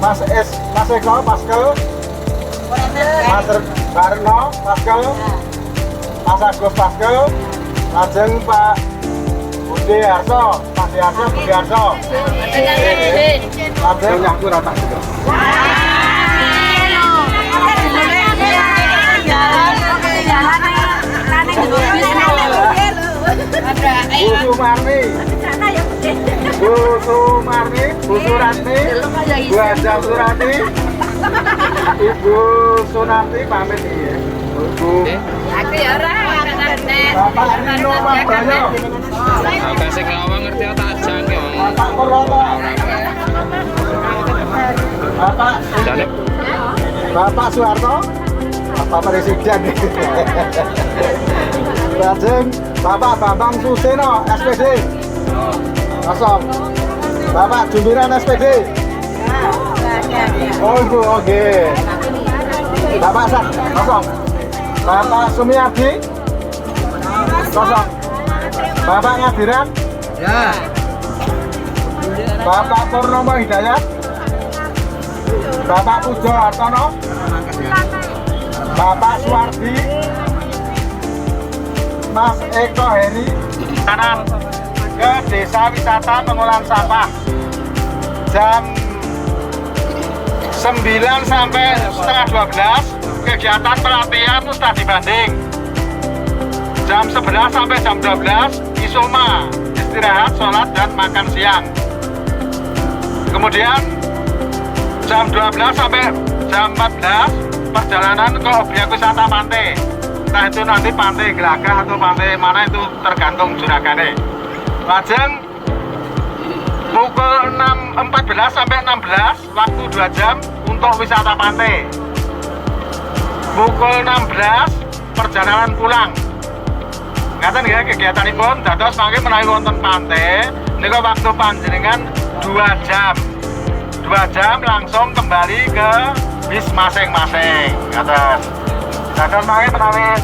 Mas Eko Paskel, Mas Barno Paskel, Mas Agus Paskel, lajeng Pak Budi Harso, Pak Diharso, Budi Harso. Lajeng nyaku rata juga. Bu Sumarni, Bu Suratni, Bu Ajam Surati, Ibu Sunarti pamit ya. Bu. Aku ya orang Bapak Nino Mabayo. Oke, sing lawang ngerti tak ajang ya. Bapak Purwoto. Bapak Soeharto. Bapak Presiden. Lajeng Bapak Bambang Suseno SPD. Kosong. Bapak Jumiran SPD. Oh ibu, oke. Bapak Sak, kosong. Bapak Sumiardi. Kosong. Bapak Ngadiran. Ya. Bapak Purnomo Hidayat. Bapak Pujo Hartono. Bapak Suwardi. Mas Eko Heri. Kanan ke Desa Wisata Pengolahan Sampah. Jam 9 sampai setengah 12 kegiatan pelatihan Ustadz dibanding. Jam 11 sampai jam 12 isoma, istirahat, sholat, dan makan siang. Kemudian jam 12 sampai jam 14 perjalanan ke objek wisata pantai. Entah itu nanti pantai Gelagah atau pantai mana itu tergantung juragannya. Lajeng pukul 14 sampai 16 waktu 2 jam untuk wisata pantai. Pukul 16 perjalanan pulang. Ngaten ya kegiatanipun dados mangke menawi wonten pantai niku waktu panjenengan 2 jam. 2 jam langsung kembali ke bis masing-masing. Ngaten. Dados mangke menawi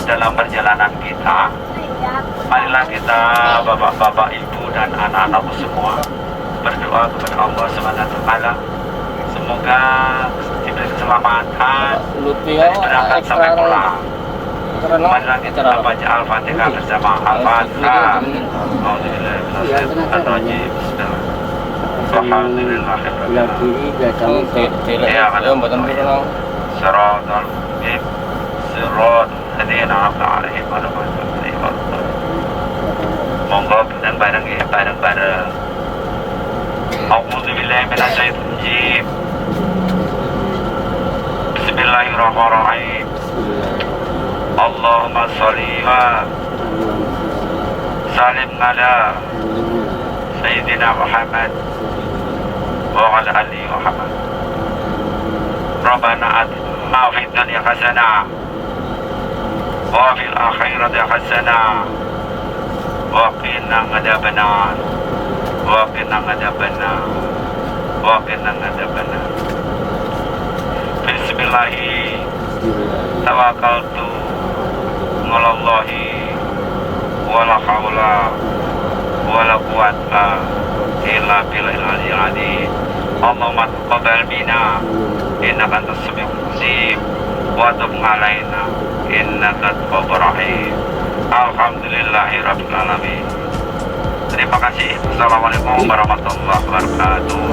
dalam perjalanan kita, marilah kita bapak-bapak, ibu dan anak-anakku semua berdoa kepada Allah SWT. Semoga diberi keselamatan dari berangkat sampai pulang. Marilah kita baca Al-Fatihah bersama Al-Fatihah. Alhamdulillahirrahmanirrahim. Monggo bareng-bareng ya, bareng-bareng. A'udzubillahi minasyaitonir. Bismillahirrahmanirrahim. Allahumma sholli wa sallim ala Sayyidina Muhammad wa ala alihi Muhammad. Rabbana atina fid dunya hasanah wa fil akhirati hasanah wa qina adzabannar wa qina adzabannar wa qina adzabannar. Bismillahi tawakkaltu ngalallahi wala haula wala quwata illa billahil azim. Allahumma taqabbal minna innaka antas samiul alim wa tub alaina innaka tawwabur rahim. Alhamdulillahirrahmanirrahim. Terima kasih. Assalamualaikum warahmatullahi wabarakatuh.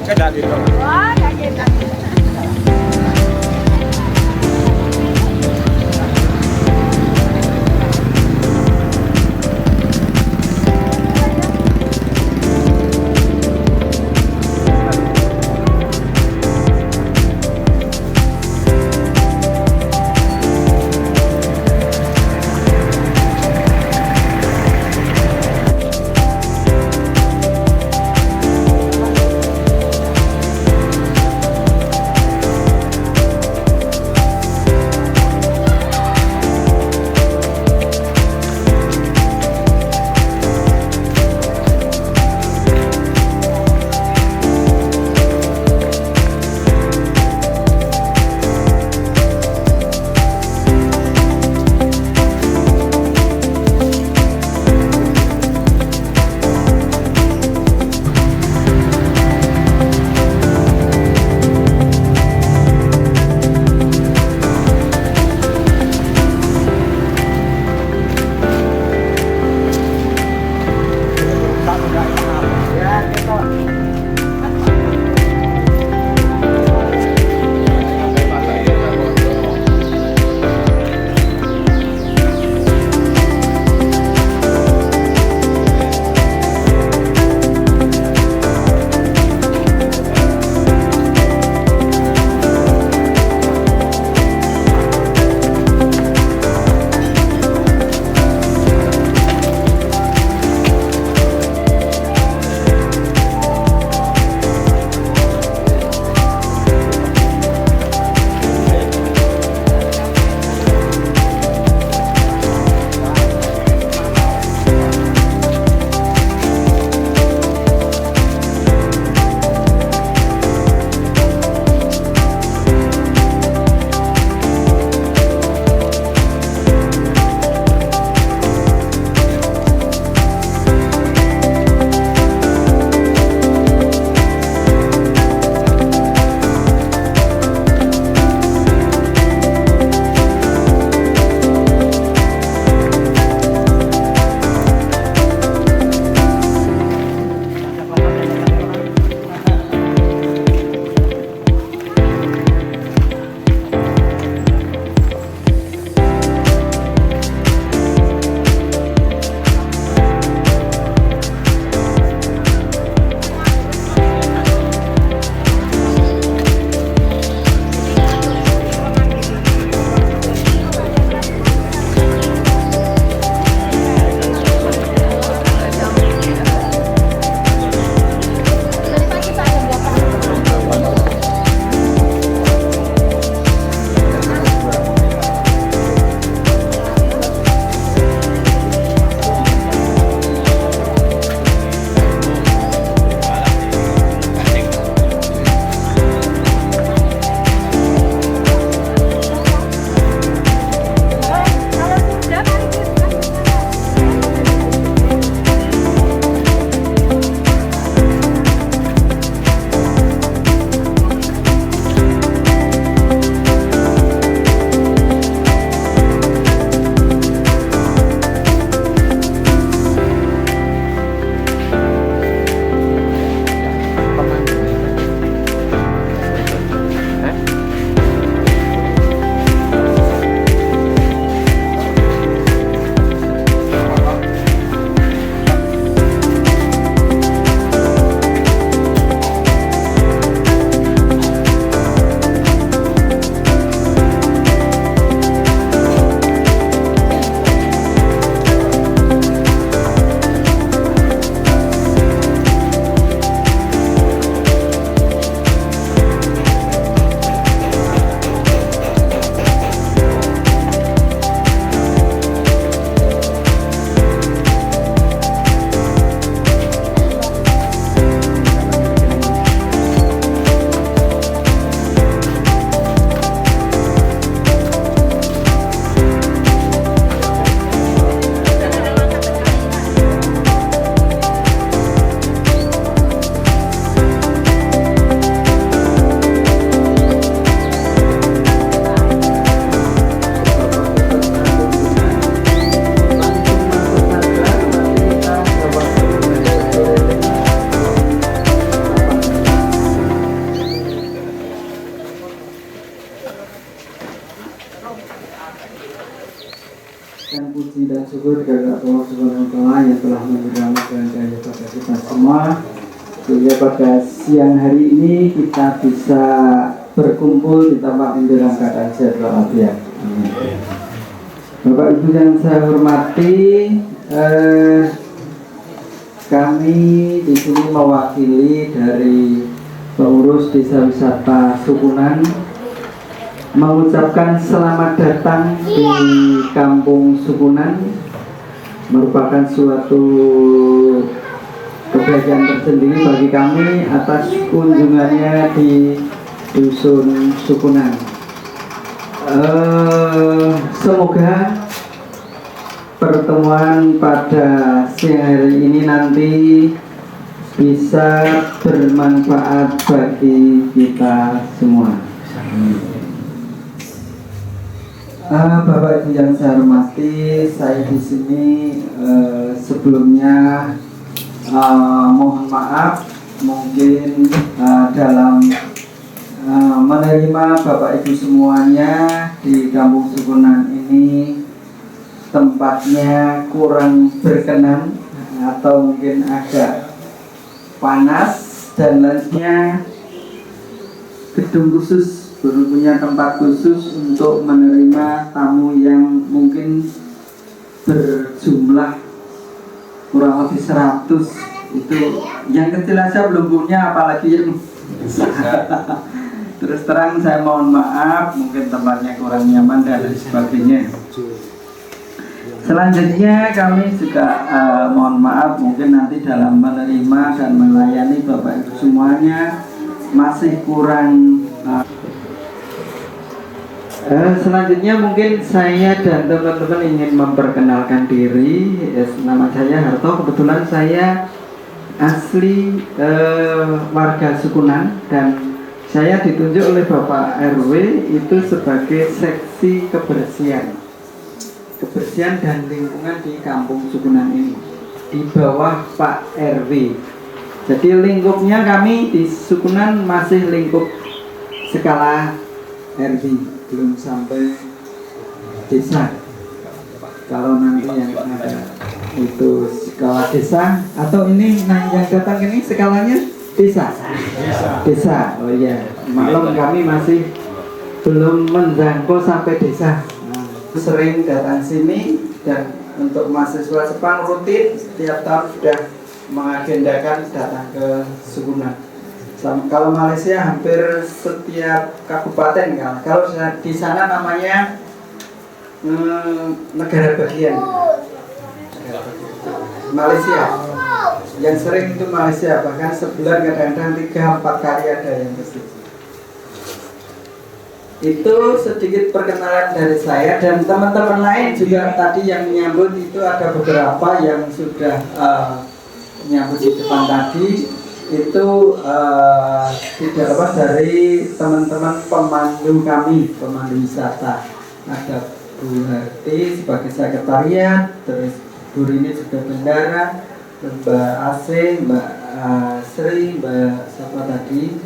Tidak gitu. Wah, kaget. semua, sehingga pada siang hari ini kita bisa berkumpul di tempat ini dalam keadaan sehat walafiat. Bapak Ibu yang saya hormati, kami di sini mewakili dari pengurus Desa Wisata Sukunan mengucapkan selamat datang di Kampung Sukunan, merupakan suatu kebahagiaan tersendiri bagi kami atas kunjungannya di Dusun Sukunan. Semoga pertemuan pada siang hari ini nanti bisa bermanfaat bagi kita semua. Bapak Ibu yang saya hormati, saya di sini sebelumnya mohon maaf mungkin dalam menerima Bapak Ibu semuanya di Kampung Sukunan ini tempatnya kurang berkenan atau mungkin agak panas dan lainnya. Gedung khusus baru punya tempat khusus untuk menerima tamu yang mungkin berjumlah kurang lebih 100. Itu yang kecil aja belum punya, apalagi yang besar. Terus terang saya mohon maaf, mungkin tempatnya kurang nyaman dan lain sebagainya. Selanjutnya kami juga mohon maaf mungkin nanti dalam menerima dan melayani Bapak Ibu semuanya masih kurang. Selanjutnya mungkin saya dan teman-teman ingin memperkenalkan diri. Nama saya Harto, kebetulan saya asli warga Sukunan dan saya ditunjuk oleh Bapak RW itu sebagai seksi kebersihan dan lingkungan di Kampung Sukunan ini di bawah Pak RW. Jadi lingkupnya kami di Sukunan masih lingkup skala RW, belum sampai desa. Kalau nanti yang ada itu skala desa, atau ini yang datang ini skalanya desa. Oh iya, maklum kami masih belum menjangkau sampai desa. Sering datang sini dan untuk mahasiswa Sepang rutin setiap tahun sudah mengagendakan datang ke Sukunan. Kalau Malaysia hampir setiap kabupaten kan. Kalau di sana namanya negara bagian. Malaysia. Yang sering itu Malaysia, bahkan sebulan kadang-kadang 3-4 kali ada yang ke situ. Itu sedikit perkenalan dari saya dan teman-teman lain juga tadi yang menyambut itu ada beberapa yang sudah menyambut di depan tadi. Itu tidak lepas dari teman-teman pemandu kami, pemandu wisata. Ada Bu Harti sebagai sekretariat, terus Bu Rini juga bendara, Mbak Asih, Mbak Sri, Mbak siapa tadi,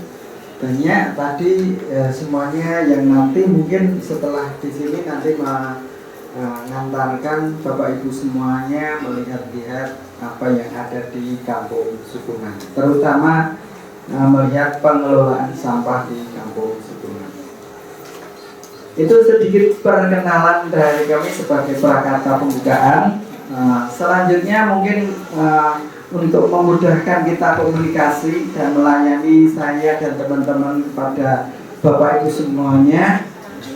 banyak tadi semuanya yang nanti mungkin setelah di sini nanti mengantarkan Bapak Ibu semuanya melihat-lihat apa yang ada di Kampung Sukunan, terutama melihat pengelolaan sampah di Kampung Sukunan. Itu sedikit perkenalan dari kami sebagai prakata pembukaan. Selanjutnya mungkin untuk memudahkan kita komunikasi dan melayani saya dan teman-teman kepada Bapak Ibu semuanya,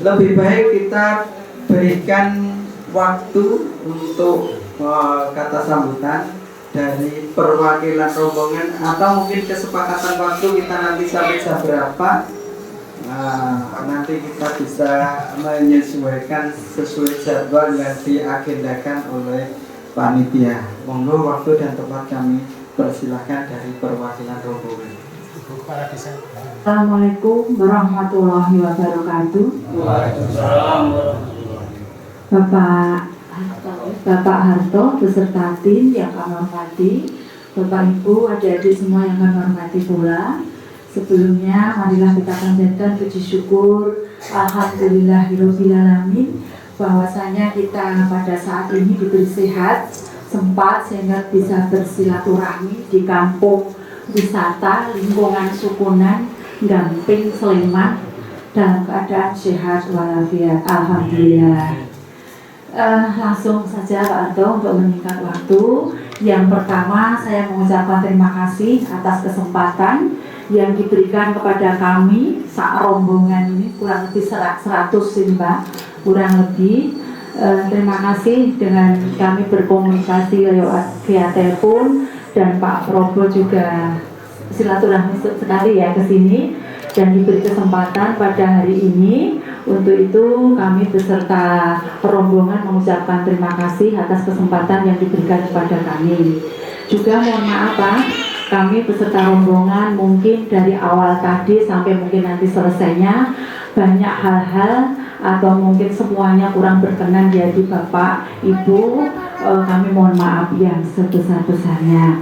lebih baik kita berikan waktu untuk kata sambutan dari perwakilan rombongan atau mungkin kesepakatan waktu kita nanti sampai jam berapa. Nanti kita bisa menyesuaikan sesuai jadwal yang diagendakan oleh panitia. Monggo waktu dan tempat kami persilahkan dari perwakilan rombongan. Assalamualaikum warahmatullahi wabarakatuh. Waalaikumsalam. Bapak Harto beserta tim yang kami hormati, Bapak Ibu, adik-adik semua yang kami hormati pula. Sebelumnya marilah kita panjatkan puji syukur alhamdulillahirobbilalamin bahwasanya kita pada saat ini diberi sehat sempat sehingga bisa bersilaturahmi di kampung wisata lingkungan Sukunan Gamping Sleman dalam keadaan sehat walafiat. Alhamdulillah. Langsung saja Pak Arto untuk meningkat waktu. Yang pertama saya mengucapkan terima kasih atas kesempatan yang diberikan kepada kami sak rombongan ini, kurang lebih 100 ini Pak, kurang lebih. Terima kasih dengan kami berkomunikasi lewat via telepon dan Pak Probo juga silaturahmi sekali ya ke sini dan diberi kesempatan pada hari ini. Untuk itu kami beserta rombongan mengucapkan terima kasih atas kesempatan yang diberikan kepada kami. Juga mohon maaf Pak, kami beserta rombongan mungkin dari awal tadi sampai mungkin nanti selesainya banyak hal-hal atau mungkin semuanya kurang berkenan di hati Bapak Ibu, kami mohon maaf yang sebesar-besarnya.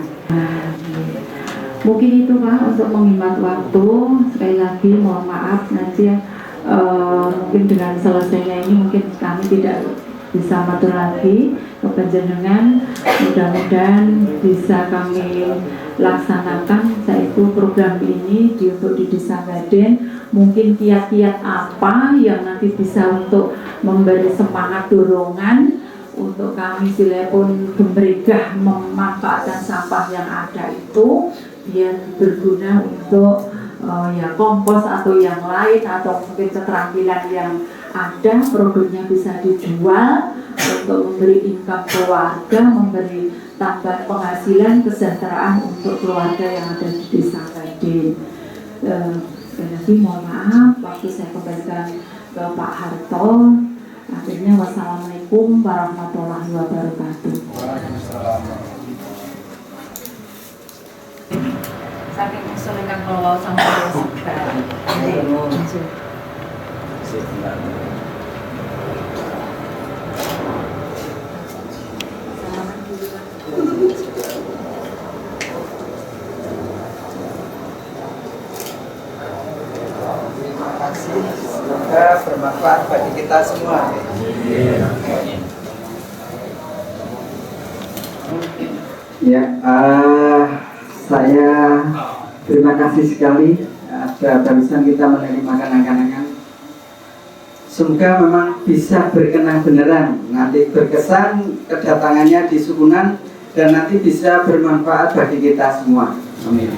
Mungkin itu Pak untuk menghemat waktu. Sekali lagi mohon maaf nanti mungkin dengan selesainya ini mungkin kami tidak bisa matur lagi ke panjenengan. Mudah-mudahan bisa kami laksanakan yaitu program ini untuk di Desa Gaden. Mungkin kiat-kiat apa yang nanti bisa untuk memberi semangat dorongan untuk kami silepun gembrigah memanfaatkan sampah yang ada itu biar berguna untuk ya kompos atau yang lain atau mungkin keterampilan yang ada produknya bisa dijual untuk memberi income keluarga, memberi tambahan penghasilan kesejahteraan untuk keluarga yang ada di Desa Gaden. Sekali lagi mohon maaf waktu saya kembalikan ke Pak Harto. Akhirnya wassalamualaikum warahmatullahi wabarakatuh. Saking kesulitan kalau sampai sekarang. Terima kasih, semoga bermanfaat bagi kita semua. Ya, saya terima kasih sekali barusan kita menerima kenang-kenangan. Semoga memang bisa berkenan beneran, nanti berkesan kedatangannya di Sukunan dan nanti bisa bermanfaat bagi kita semua. Amin.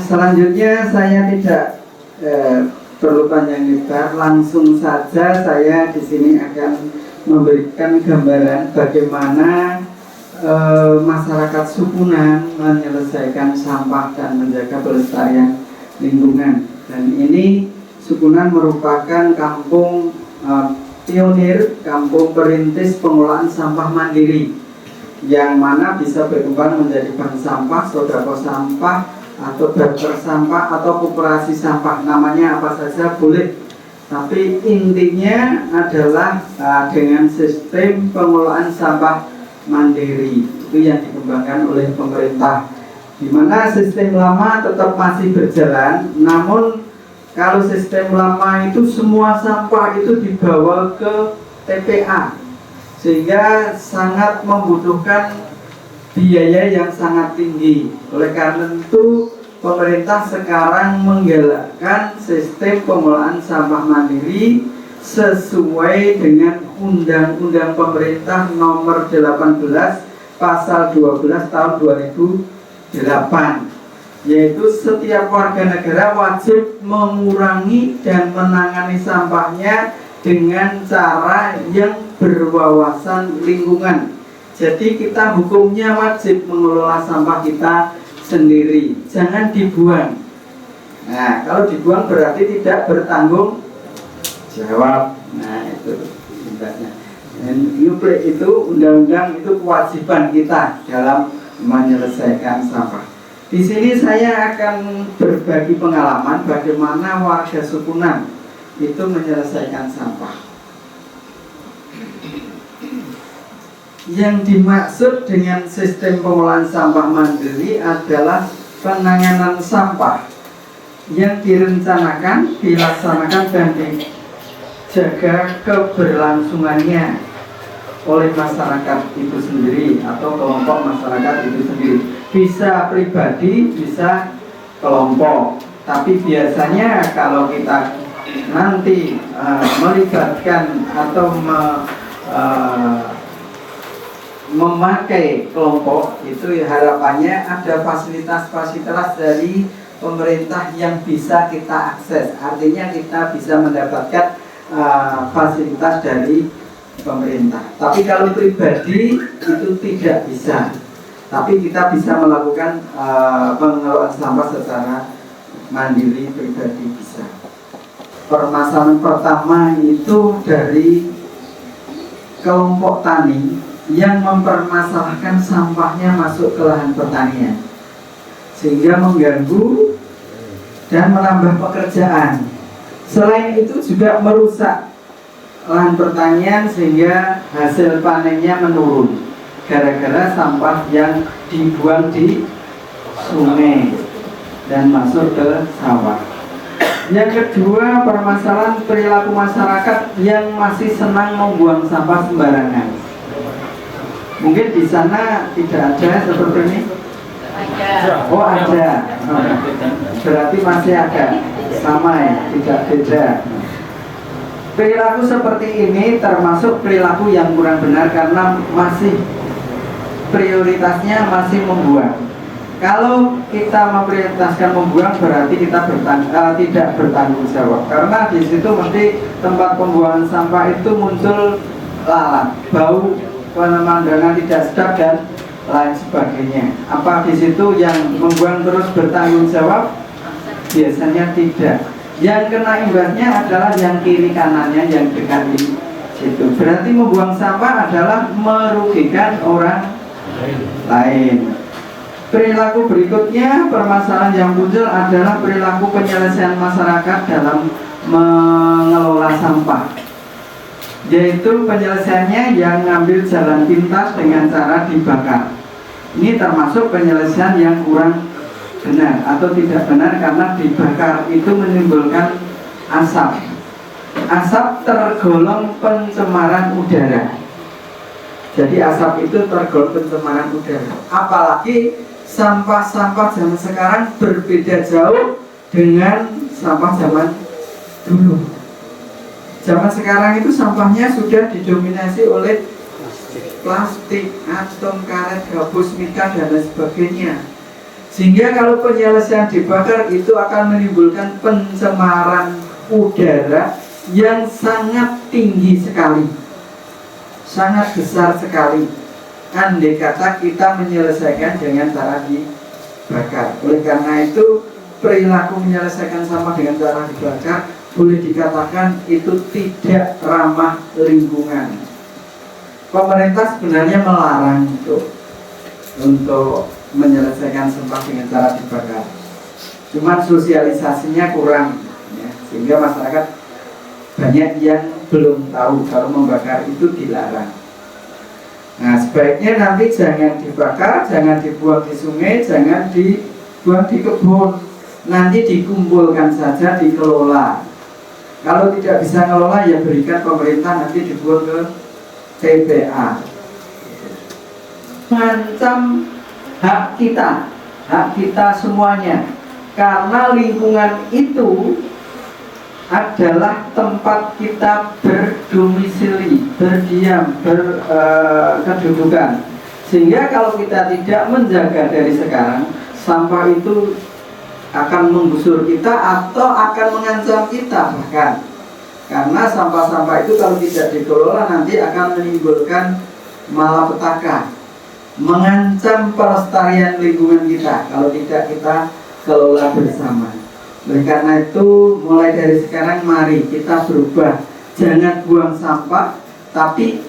Selanjutnya saya tidak perlu panjang lebar, langsung saja saya di sini akan memberikan gambaran bagaimana masyarakat Sukunan menyelesaikan sampah dan menjaga pelestarian lingkungan. Dan ini Sukunan merupakan kampung pionir, kampung perintis pengolahan sampah mandiri, yang mana bisa berkembang menjadi bank sampah, sodako sampah, atau barter sampah, atau koperasi sampah. Namanya apa saja boleh, tapi intinya adalah dengan sistem pengolahan sampah mandiri itu yang dikembangkan oleh pemerintah, di mana sistem lama tetap masih berjalan. Namun kalau sistem lama itu semua sampah itu dibawa ke TPA, sehingga sangat membutuhkan biaya yang sangat tinggi. Oleh karena itu pemerintah sekarang menggalakkan sistem pengolahan sampah mandiri sesuai dengan Undang-Undang Pemerintah Nomor 18 Pasal 12 Tahun 2008, yaitu setiap warga negara wajib mengurangi dan menangani sampahnya dengan cara yang berwawasan lingkungan. Jadi kita hukumnya wajib mengelola sampah kita sendiri, jangan dibuang. Nah, kalau dibuang berarti tidak bertanggung jawab. Nah, itu imbasnya. Dan itu undang-undang itu kewajiban kita dalam menyelesaikan sampah. Di sini saya akan berbagi pengalaman bagaimana warga Sukunan itu menyelesaikan sampah. Yang dimaksud dengan sistem pengolahan sampah mandiri adalah penanganan sampah yang direncanakan, dilaksanakan dan dijaga keberlangsungannya. oleh masyarakat itu sendiri atau kelompok masyarakat itu sendiri. Bisa pribadi, bisa kelompok. Tapi biasanya kalau kita nanti melibatkan atau memakai kelompok, itu harapannya ada fasilitas-fasilitas dari pemerintah yang bisa kita akses. Artinya kita bisa mendapatkan fasilitas dari pemerintah. Tapi kalau pribadi itu tidak bisa. Tapi kita bisa melakukan pengelolaan sampah secara mandiri, pribadi bisa. Permasalahan pertama itu dari kelompok tani yang mempermasalahkan sampahnya masuk ke lahan pertanian, sehingga mengganggu dan menambah pekerjaan. Selain itu juga merusak lahan pertanian sehingga hasil panennya menurun gara-gara sampah yang dibuang di sungai dan masuk ke sawah. Yang kedua, permasalahan perilaku masyarakat yang masih senang membuang sampah sembarangan. Mungkin di sana tidak ada seperti ini. Ada. Oh ada. Berarti masih ada. Sama ya, tidak beda. Perilaku seperti ini termasuk perilaku yang kurang benar karena masih prioritasnya masih membuang. Kalau kita memprioritaskan membuang berarti kita tidak bertanggung jawab, karena di situ mesti tempat pembuangan sampah itu muncul lalat, bau, pemandangan tidak sedap dan lain sebagainya. Apa di situ yang membuang terus bertanggung jawab? Biasanya tidak. Yang kena imbasnya adalah yang kiri kanannya yang dekat di situ. Berarti membuang sampah adalah merugikan orang lain. Perilaku berikutnya, permasalahan yang muncul adalah perilaku penyelesaian masyarakat dalam mengelola sampah, yaitu penyelesaiannya yang ngambil jalan pintas dengan cara dibakar. Ini termasuk penyelesaian yang kurang benar atau tidak benar, karena dibakar itu menimbulkan asap. Asap tergolong pencemaran udara. Jadi asap itu tergolong pencemaran udara. Apalagi sampah-sampah zaman sekarang berbeda jauh dengan sampah zaman dulu. Zaman sekarang itu sampahnya sudah didominasi oleh plastik, atom, karet, gabus, mika, dan lain sebagainya. Sehingga kalau penyelesaian dibakar itu akan menimbulkan pencemaran udara yang sangat tinggi sekali, sangat besar sekali. Andai kata kita menyelesaikan dengan cara dibakar. Oleh karena itu, perilaku menyelesaikan sampah dengan cara dibakar boleh dikatakan itu tidak ramah lingkungan. Pemerintah sebenarnya melarang untuk menyelesaikan sampah dengan cara dibakar. Cuman sosialisasinya kurang, ya, sehingga masyarakat banyak yang belum tahu kalau membakar itu dilarang. Nah, sebaiknya nanti jangan dibakar, jangan dibuang di sungai, jangan dibuang di kebun. Nanti dikumpulkan saja, dikelola. Kalau tidak bisa ngelola, ya berikan pemerintah, nanti dibuang ke TPA. Mengancam hak kita semuanya. Karena lingkungan itu adalah tempat kita berdomisili, berdiam, berkedudukan. Sehingga kalau kita tidak menjaga dari sekarang, sampah itu akan menggusur kita atau akan mengancam kita bahkan. Karena sampah-sampah itu kalau tidak dikelola nanti akan menimbulkan malapetaka, mengancam pelestarian lingkungan kita kalau tidak kita kelola bersama. Oleh karena itu, mulai dari sekarang mari kita berubah. Jangan buang sampah, tapi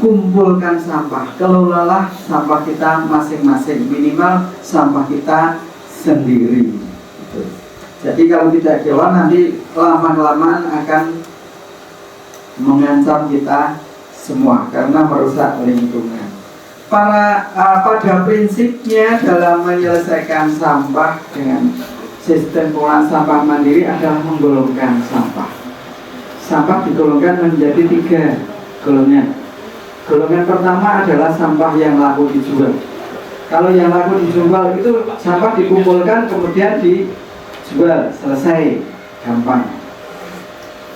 kumpulkan sampah. Kelolalah sampah kita masing-masing. Minimal sampah kita sendiri. Jadi kalau tidak dikelola, nanti lama-kelamaan akan mengancam kita semua karena merusak lingkungan. Pada prinsipnya dalam menyelesaikan sampah dengan sistem pengolahan sampah mandiri adalah menggolongkan sampah. Sampah digolongkan menjadi 3 golongan. Golongan pertama adalah sampah yang laku dijual. Kalau yang laku dijual itu sampah dikumpulkan kemudian dijual, selesai, gampang.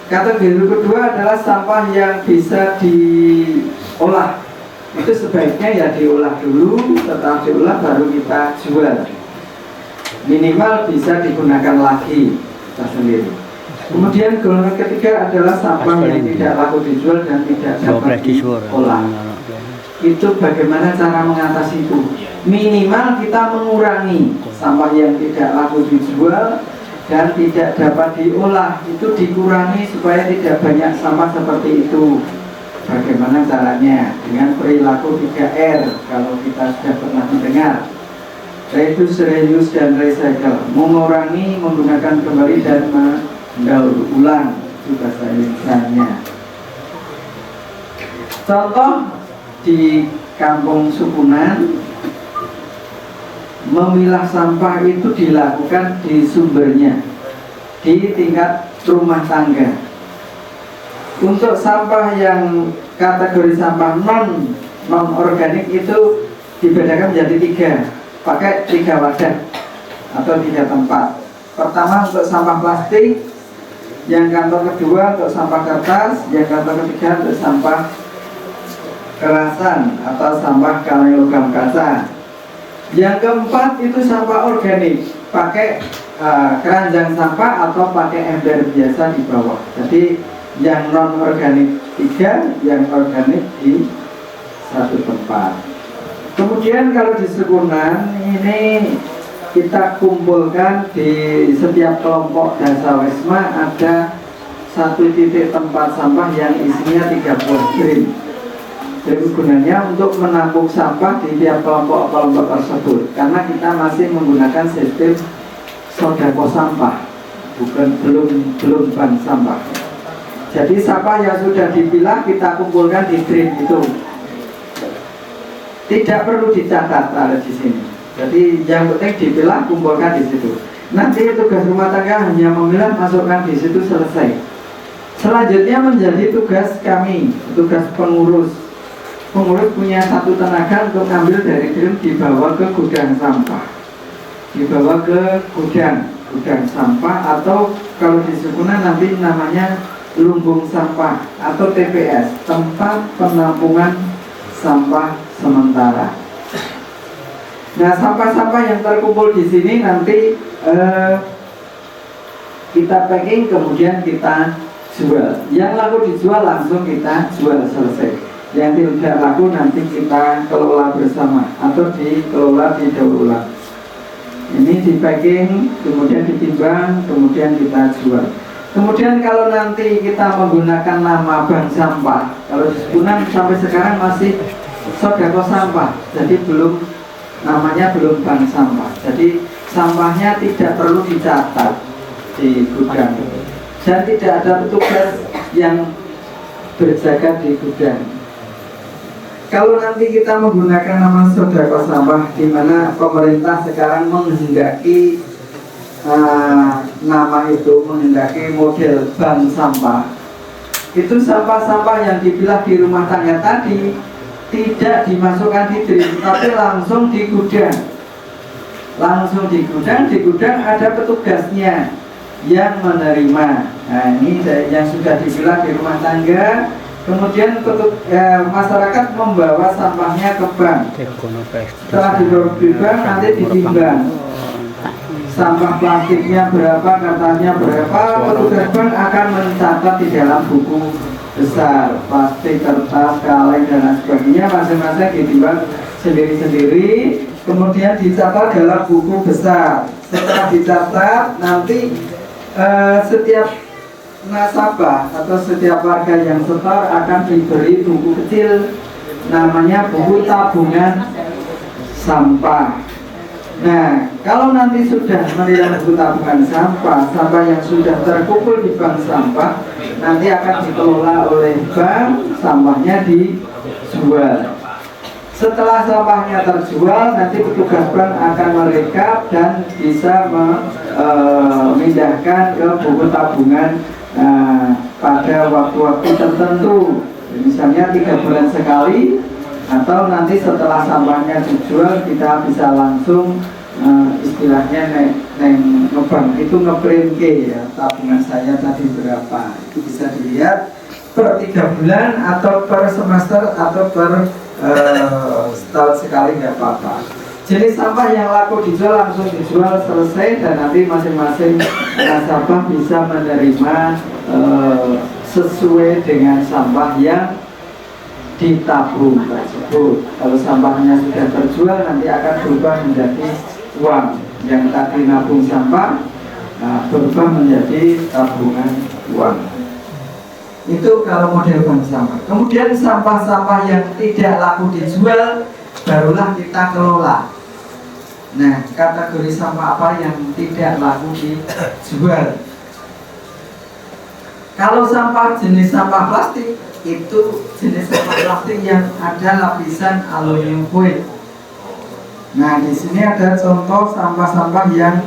Kategori kedua adalah sampah yang bisa diolah. Itu sebaiknya ya diolah dulu, setelah diolah baru kita jual. Minimal bisa digunakan lagi kita sendiri. Kemudian golongan ketiga adalah sampah yang tidak laku dijual dan tidak dapat diolah. Itu bagaimana cara mengatasi itu? Minimal kita mengurangi sampah yang tidak laku dijual dan tidak dapat diolah. Itu dikurangi supaya tidak banyak sampah seperti itu. Bagaimana caranya? Dengan perilaku 3R kalau kita sudah pernah mendengar. Reduce, reuse, dan recycle. Mengurangi, menggunakan kembali, dan mendaur ulang. Itu bahasa Indonesia. Contoh di Kampung Sukunan, memilah sampah itu dilakukan di sumbernya, di tingkat rumah tangga. Untuk sampah yang kategori sampah non organik itu dibedakan menjadi 3. Pakai 3 wadah atau 3 tempat. Pertama untuk sampah plastik, yang kantong kedua untuk sampah kertas, yang kantong ketiga untuk sampah kerasan atau sampah kaleng logam kaca. Yang keempat itu sampah organik, pakai keranjang sampah atau pakai ember biasa di bawah. Jadi yang non organik 3, yang organik di 1 tempat. Kemudian kalau di Sukunan ini kita kumpulkan di setiap kelompok Dasawisma ada 1 titik tempat sampah yang isinya 30 bin. Jadi gunanya untuk menampung sampah di tiap kelompok-kelompok tersebut, karena kita masih menggunakan sistem sodako sampah, belum bank sampah. Jadi sampah yang sudah dipilah kita kumpulkan di drain itu. Tidak perlu dicatat ada di sini. Jadi yang penting dipilah, kumpulkan di situ. Nanti tugas rumah tangga hanya memilah, masukkan di situ, selesai. Selanjutnya menjadi tugas kami, tugas pengurus. Pengurus punya 1 tenaga untuk ambil dari drain, dibawa ke gudang sampah. Dibawa ke gudang sampah, atau kalau di Sukunan nanti namanya lumbung sampah atau TPS, tempat penampungan sampah sementara. Nah, sampah-sampah yang terkumpul di sini nanti kita packing, kemudian kita jual. Yang laku dijual langsung kita jual, selesai. Yang tidak laku nanti kita kelola bersama atau dikelola di daur ulang. Ini di packing, kemudian ditimbang, kemudian kita jual. Kemudian kalau nanti kita menggunakan nama bank sampah, kalau di Sukunan sampai sekarang masih sodako sampah, jadi namanya belum bank sampah. Jadi sampahnya tidak perlu dicatat di gudang dan tidak ada petugas yang berjaga di gudang. Kalau nanti kita menggunakan nama sodako sampah, di mana pemerintah sekarang menghendaki nama itu, menghendaki model bank sampah, itu sampah-sampah yang dipilah di rumah tangga tadi tidak dimasukkan di drain, tapi langsung di gudang. Langsung di gudang ada petugasnya yang menerima. Nah, ini yang sudah dipilah di rumah tangga. Kemudian masyarakat membawa sampahnya ke bank. Setelah dibawa di bank nanti ditimbang. Sampah plastiknya berapa, kertasnya berapa, petugas bank akan mencatat di dalam buku besar, plastik, kertas, kaleng, dan lain sebagainya, masing-masing ditimbang sendiri-sendiri, kemudian dicatat dalam buku besar. Setelah dicatat, nanti setiap nasabah atau setiap warga yang setor akan diberi buku kecil, namanya buku tabungan sampah. Nah, kalau nanti sudah melihat buku tabungan sampah, sampah yang sudah terkumpul di bank sampah nanti akan dikelola oleh bank, sampahnya dijual. Setelah sampahnya terjual, nanti petugas bank akan merekap dan bisa memindahkan ke buku tabungan pada waktu-waktu tertentu. Misalnya 3 bulan sekali, atau nanti setelah sampahnya dijual kita bisa langsung istilahnya ngebank itu ngeprint ya tabungan saya tadi berapa, itu bisa dilihat per 3 bulan atau per semester atau per setahun sekali, nggak apa-apa. Jenis sampah yang laku dijual langsung dijual selesai, dan nanti masing-masing nasabah bisa menerima sesuai dengan sampah yang ditabung tersebut. Kalau sampahnya sudah terjual nanti akan berubah menjadi uang. Yang tadi nabung sampah berubah menjadi tabungan uang. Itu kalau model bank sampah. Kemudian sampah-sampah yang tidak laku dijual barulah kita kelola. Nah, kategori sampah apa yang tidak laku dijual? Kalau sampah jenis sampah plastik, itu jenis sampah plastik yang ada lapisan aluminium foil. Nah, di sini ada contoh sampah-sampah yang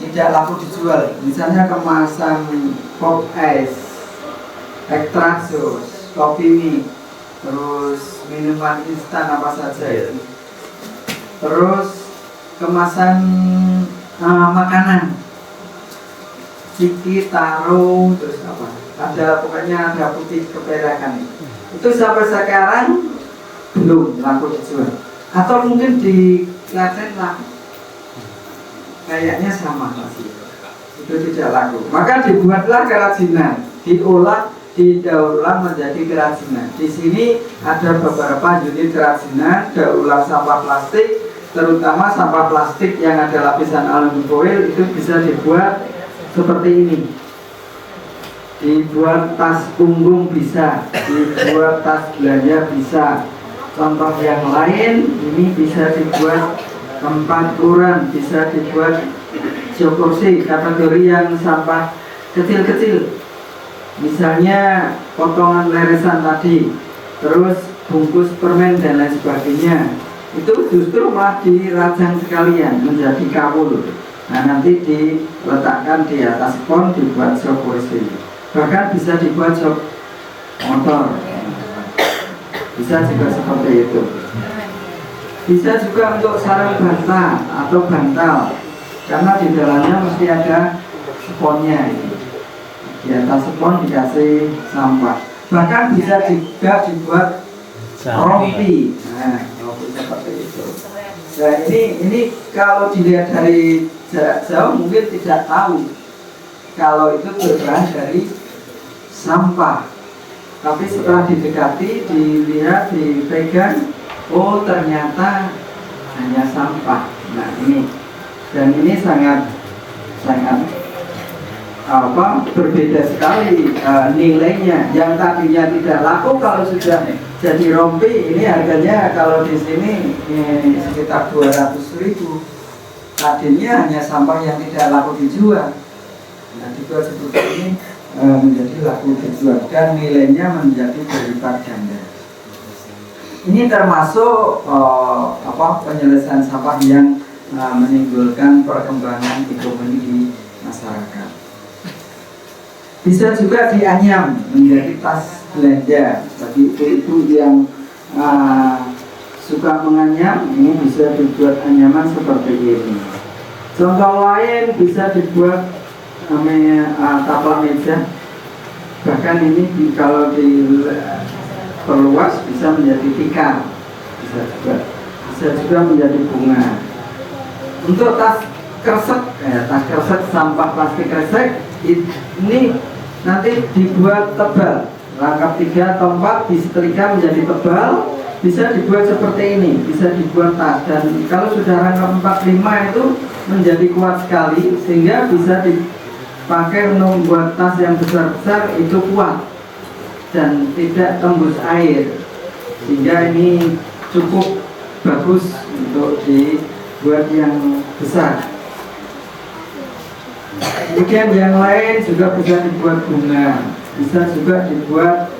tidak laku dijual. Misalnya kemasan pop ice, extra sauce, kopi mie, terus minuman instan apa saja itu. Terus kemasan makanan, ciki, taro, terus apa? Ada pokoknya ada putih keperakan. Itu sampai sekarang belum laku dijual. Atau mungkin di Klaten laku. Kayaknya sama masih. Itu tidak laku. Maka dibuatlah kerajinan, diolah, didaur ulang menjadi kerajinan. Di sini ada beberapa unit kerajinan daur ulang sampah plastik, terutama sampah plastik yang ada lapisan aluminium foil itu bisa dibuat seperti ini. Dibuat tas punggung bisa, dibuat tas belanja bisa. Contoh yang lain, ini bisa dibuat tempat ukuran, bisa dibuat jok kursi, kategori yang sampah kecil-kecil. Misalnya potongan leresan tadi, terus bungkus permen dan lain sebagainya. Itu justru malah dirajang sekalian menjadi kawul. Nah, nanti diletakkan di atas pon, dibuat jok kursi. Bahkan bisa dibuat jok motor. Bisa juga seperti itu. Bisa juga untuk sarung bantal atau bantal, karena di dalamnya mesti ada sponnya ini. Di atas spon dikasih sampah. Bahkan bisa juga dibuat rompi. Nah, rompi seperti itu. Nah, ini kalau dilihat dari jarak jauh mungkin tidak tahu kalau itu berbahan dari sampah. Tapi setelah didekati, dilihat, dipegang, oh ternyata hanya sampah. Nah, ini, dan ini sangat berbeda sekali nilainya. Yang tadinya tidak laku kalau sudah jadi rompi, ini harganya kalau di sini sekitar 200.000. Tadinya hanya sampah yang tidak laku dijual. Nah, juga seperti ini menjadi laku dijual dan nilainya menjadi berlipat ganda. Ini termasuk penyelesaian sampah yang menimbulkan perkembangan ekonomi di masyarakat. Bisa juga dianyam menjadi tas belanja bagi ibu-ibu yang suka menganyam. Ini bisa dibuat anyaman seperti ini. Contoh lain bisa dibuat namanya tapal meja. Bahkan ini kalau diperluas bisa menjadi tikar, bisa juga menjadi bunga. Untuk tas kresek sampah plastik kresek ini nanti dibuat tebal, rangkap 3 atau 4 disetrika menjadi tebal, bisa dibuat seperti ini, bisa dibuat tas. Dan kalau sudah rangkap 4-5 itu menjadi kuat sekali sehingga bisa dipakai untuk membuat tas yang besar-besar, itu kuat dan tidak tembus air, sehingga ini cukup bagus untuk dibuat yang besar. Kemudian yang lain juga bisa dibuat bunga, bisa juga dibuat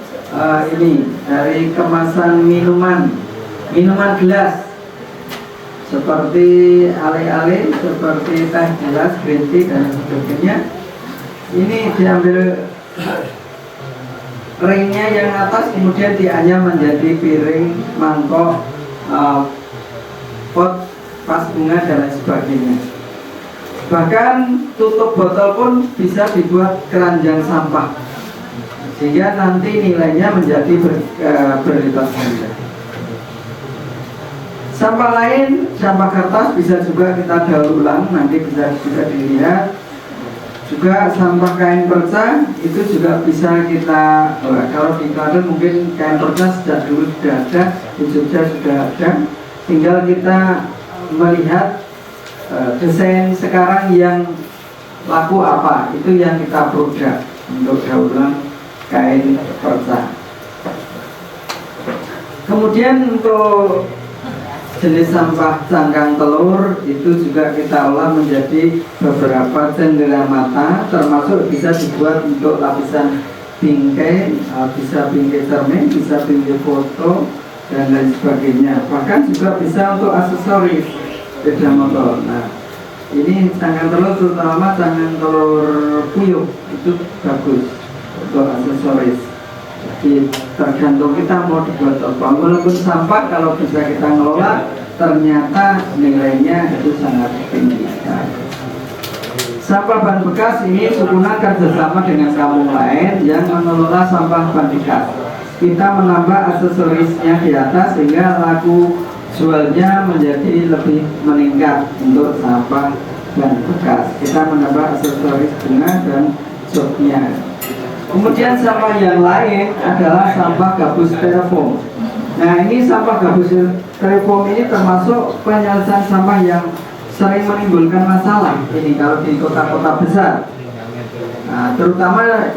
ini dari kemasan minuman gelas seperti ale-ale, seperti teh gelas, green tea dan sebagainya. Ini diambil ringnya yang atas kemudian dianyam menjadi piring, mangkok, pot, vas bunga dan lain sebagainya. Bahkan tutup botol pun bisa dibuat keranjang sampah, sehingga nanti nilainya menjadi berlipat ganda. Sampah lain, sampah kertas bisa juga kita daur ulang, nanti bisa juga dilihat. Juga sampah kain perca itu juga bisa kita, kalau di Klaten mungkin kain perca sejak dulu sudah ada, di Jogja sudah ada. Tinggal kita melihat desain sekarang yang laku apa, itu yang kita produk untuk daur ulang kain perca. Kemudian untuk jenis sampah cangkang telur itu juga kita olah menjadi beberapa cendera mata, termasuk bisa dibuat untuk lapisan bingkai, bisa bingkai cermin, bisa bingkai foto dan lain sebagainya. Bahkan juga bisa untuk aksesoris sepeda motor. Nah, ini cangkang telur, terutama cangkang telur puyuh itu bagus untuk aksesoris. Jadi tergantung kita mau dibuat apa. Walaupun sampah, kalau bisa kita ngelola, ternyata nilainya itu sangat tinggi. Nah, sampah ban bekas ini Sukunan kerjasama dengan kampung lain yang mengelola sampah ban bekas. Kita menambah aksesorisnya di atas sehingga laku jualnya menjadi lebih meningkat untuk sampah ban bekas. Kita menambah aksesoris bunga dan joknya. Kemudian sampah yang lain adalah sampah gabus styrofoam. Nah, ini sampah gabus styrofoam ini termasuk penyelesaian sampah yang sering menimbulkan masalah. Ini kalau di kota-kota besar, nah, terutama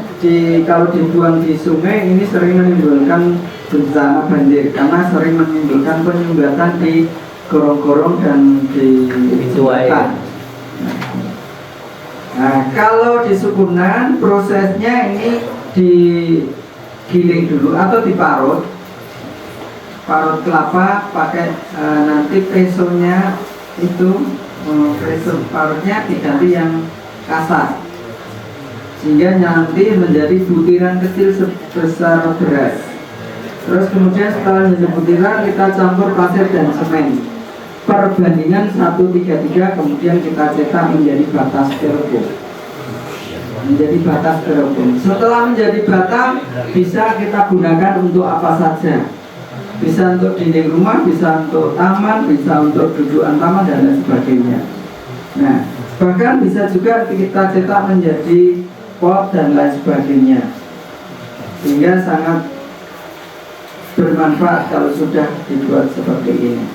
kalau dibuang di sungai ini sering menimbulkan bencana banjir karena sering menimbulkan penyumbatan di gorong-gorong dan di hutan. Nah, kalau di Sukunan prosesnya ini digiling dulu atau diparut, parut kelapa pakai nanti presonya itu preso parutnya diganti yang kasar sehingga nanti menjadi butiran kecil sebesar beras. Terus kemudian setelah menjadi butiran kita campur pasir dan semen. Perbandingan 1:3, kemudian kita cetak menjadi bata styrofoam. Setelah menjadi bata, bisa kita gunakan untuk apa saja. Bisa untuk dinding rumah, bisa untuk taman, bisa untuk dudukan taman dan lain sebagainya. Nah, bahkan bisa juga kita cetak menjadi pot dan lain sebagainya. Sehingga sangat bermanfaat kalau sudah dibuat seperti ini.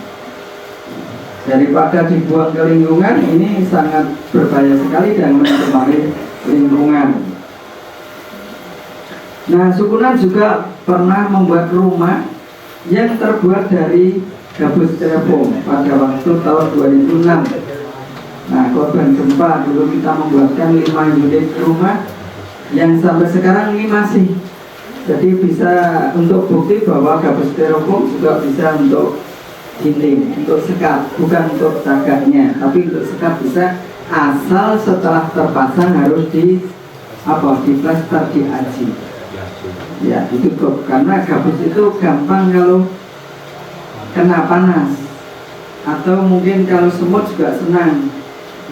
Daripada dibuang ke lingkungan, ini sangat berbahaya sekali dan mencemari lingkungan. Nah, Sukunan juga pernah membuat rumah yang terbuat dari gabus styrofoam pada waktu tahun 2006. Nah, korban gempa dulu kita membuatkan 5 unit rumah yang sampai sekarang ini masih. Jadi bisa untuk bukti bahwa gabus styrofoam juga bisa untuk dinding, untuk sekat, bukan untuk cagaknya, tapi untuk sekat bisa, asal setelah terpasang harus di plaster, diaji. Ya, ditutup karena gabus itu gampang kalau kena panas atau mungkin kalau semut juga senang.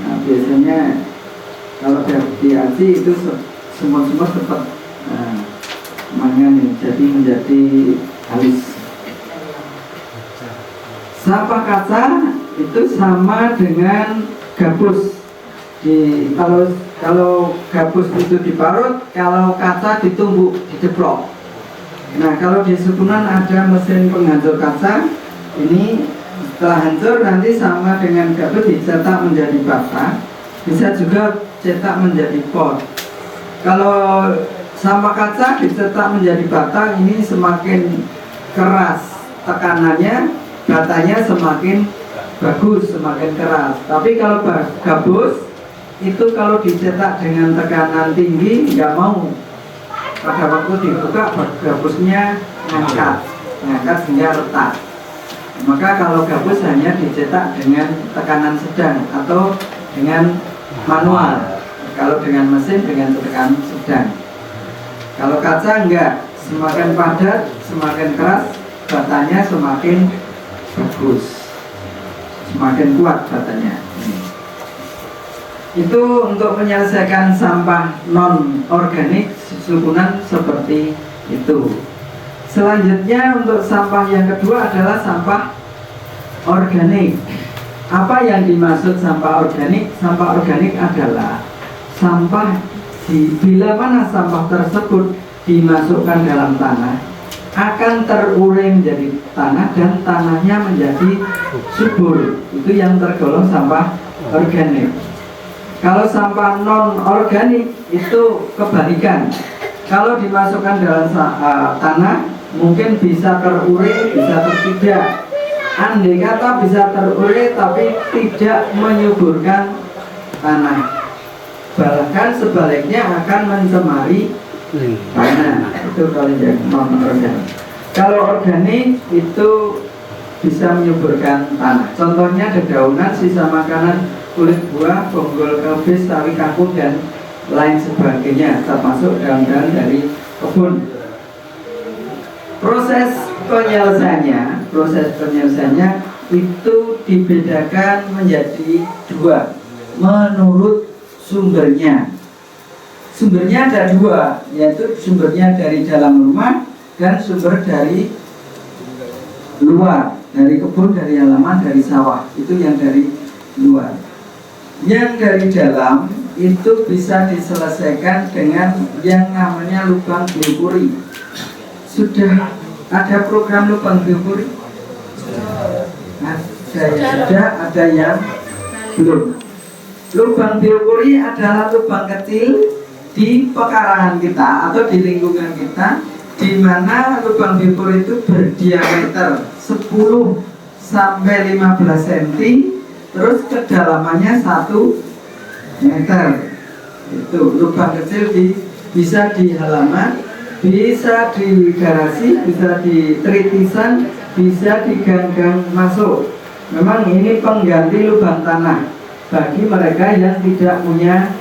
Nah, biasanya kalau diaji itu semut-semut cepat mangan, jadi menjadi halus. Sampah kaca itu sama dengan gabus. Kalau gabus itu diparut, kalau kaca ditumbuk, diceplok. Nah, kalau di Sukunan ada mesin penghancur kaca. Ini setelah hancur nanti sama dengan gabus dicetak menjadi bata, bisa juga cetak menjadi pot. Kalau sampah kaca dicetak menjadi bata, ini semakin keras tekanannya, batanya semakin bagus, semakin keras. Tapi kalau gabus itu kalau dicetak dengan tekanan tinggi nggak mau. Pada waktu dibuka gabusnya ngangkat sehingga retak. Maka kalau gabus hanya dicetak dengan tekanan sedang atau dengan manual. Kalau dengan mesin dengan tekanan sedang. Kalau kaca enggak, Semakin padat, semakin keras, batanya semakin bagus, semakin kuat batanya. Itu untuk menyelesaikan sampah non organik susunan seperti itu. Selanjutnya untuk sampah yang kedua adalah sampah organik. Apa yang dimaksud sampah organik? Sampah organik adalah sampah bila mana sampah tersebut dimasukkan dalam tanah akan terurai menjadi tanah dan tanahnya menjadi subur. Itu yang tergolong sampah organik. Kalau sampah non organik itu kebalikan. Kalau dimasukkan dalam tanah mungkin bisa terurai, bisa tidak. Andai kata bisa terurai tapi tidak menyuburkan tanah, bahkan sebaliknya akan mencemari tanah. Itu kalau yang non organik. Kalau organik itu bisa menyuburkan tanah. Contohnya dedaunan, sisa makanan, kulit buah, bonggol kelbis, sawi kakung dan lain sebagainya, termasuk daun-daun dari kebun. Proses penyelesaiannya itu dibedakan menjadi dua menurut sumbernya. Sumbernya ada dua, yaitu sumbernya dari dalam rumah dan sumber dari luar, dari kebun, dari halaman, dari sawah. Itu yang dari luar. Yang dari dalam itu bisa diselesaikan dengan yang namanya lubang biopori. Sudah ada program lubang biopori? Ada yang belum. Lubang biopori adalah lubang kecil di pekarangan kita atau di lingkungan kita, di mana lubang biopori itu berdiameter 10 sampai 15 cm, terus kedalamannya 1 meter. Itu lubang kecil bisa di halaman, bisa di garasi, bisa di tritisan, bisa di gang-gang masuk. Memang ini pengganti lubang tanah bagi mereka yang tidak punya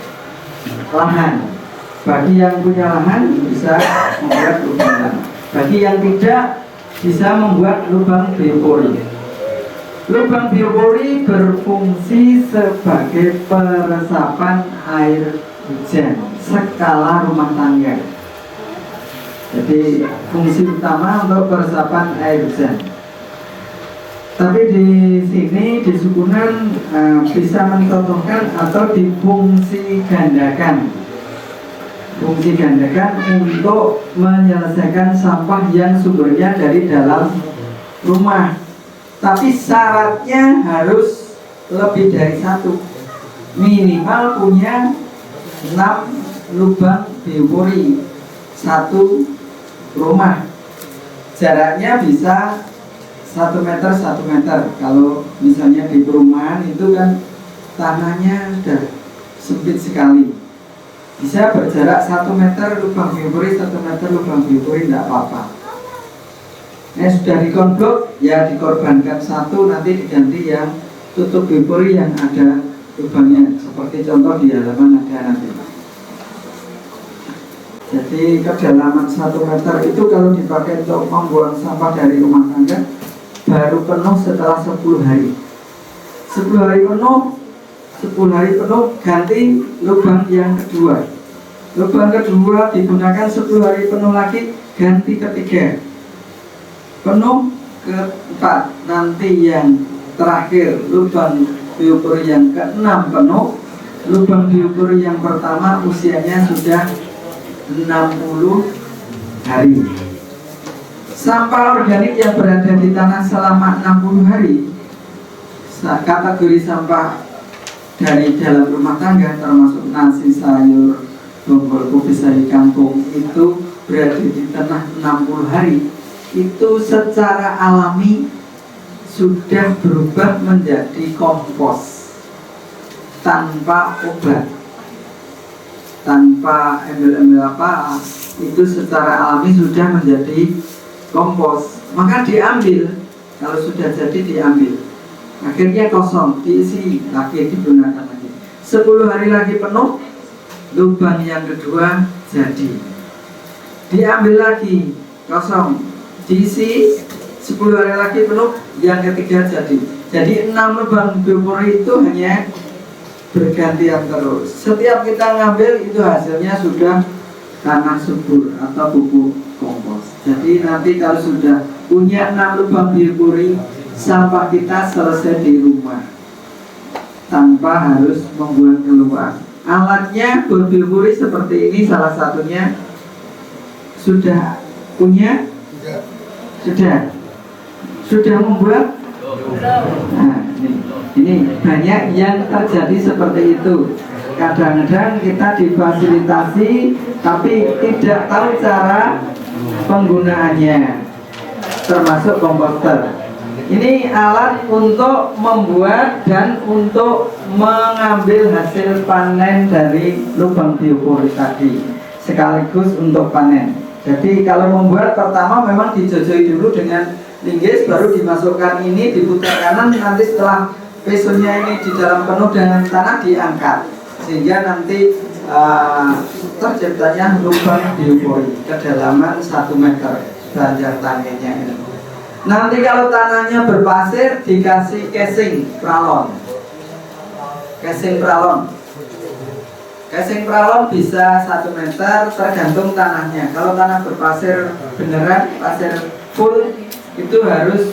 lahan. Bagi yang punya lahan bisa membuat lubang tanah. Bagi yang tidak bisa membuat lubang biopori. Lubang biopori berfungsi sebagai peresapan air hujan skala rumah tangga. Jadi fungsi utama untuk peresapan air hujan. Tapi di sini di sukunan bisa mencontohkan atau difungsi gandakan. Fungsi gandakan untuk menyelesaikan sampah yang sumbernya dari dalam rumah. Tapi syaratnya harus lebih dari 1. Minimal punya 6 lubang biopori 1 rumah. Jaraknya bisa 1 meter 1 meter. Kalau misalnya di perumahan itu kan tanahnya udah sempit sekali. Bisa berjarak 1 meter lubang biopori, 1 meter lubang biopori, tidak apa-apa. Sudah dikonblok, ya dikorbankan 1, nanti diganti yang tutup biopori yang ada lubangnya. Seperti contoh di halaman ada nanti. Jadi kedalaman 1 meter itu kalau dipakai untuk membuang sampah dari rumah tangga baru penuh setelah 10 hari. 10 hari penuh ganti lubang yang kedua. Lubang kedua digunakan 10 hari penuh lagi, ganti ketiga. Penuh keempat, nanti yang terakhir lubang biopori yang ke-6 penuh. Lubang biopori yang pertama usianya sudah 60 hari. Sampah organik yang berada di tanah selama 60 hari, kategori sampah dari dalam rumah tangga termasuk nasi, sayur, bonggol, kubis, sawi kangkung itu berada di tanah 60 hari, itu secara alami sudah berubah menjadi kompos tanpa obat, tanpa embel-embel apa, itu secara alami sudah menjadi kompos. Maka diambil, kalau sudah jadi diambil, akhirnya kosong, diisi lagi, digunakan lagi. 10 hari lagi penuh, lubang yang kedua jadi. diambil lagi kosong, diisi 10 hari lagi penuh, yang ketiga jadi 6 lubang biopori itu hanya bergantian terus. Setiap kita ngambil itu hasilnya sudah tanah subur atau pupuk kompos. Jadi nanti kalau sudah punya 6 lubang biopori, sampah kita selesai di rumah tanpa harus membuat keluar. Alatnya biopori seperti ini, salah satunya sudah punya, sudah membuat. Nah, ini banyak yang terjadi seperti itu. Kadang-kadang kita difasilitasi tapi tidak tahu cara penggunaannya, termasuk komposter. Ini alat untuk membuat dan untuk mengambil hasil panen dari lubang biopori tadi, sekaligus untuk panen. Jadi kalau membuat pertama memang dijojoi dulu dengan linggis, baru dimasukkan ini, diputar kanan, nanti setelah pesonya ini di dalam penuh dengan tanah diangkat, sehingga nanti terciptanya lubang biopori kedalaman 1 meter banjir tanahnya ini. Nanti kalau tanahnya berpasir dikasih casing pralon. Casing pralon bisa 1 meter tergantung tanahnya. Kalau tanah berpasir beneran, pasir full, itu harus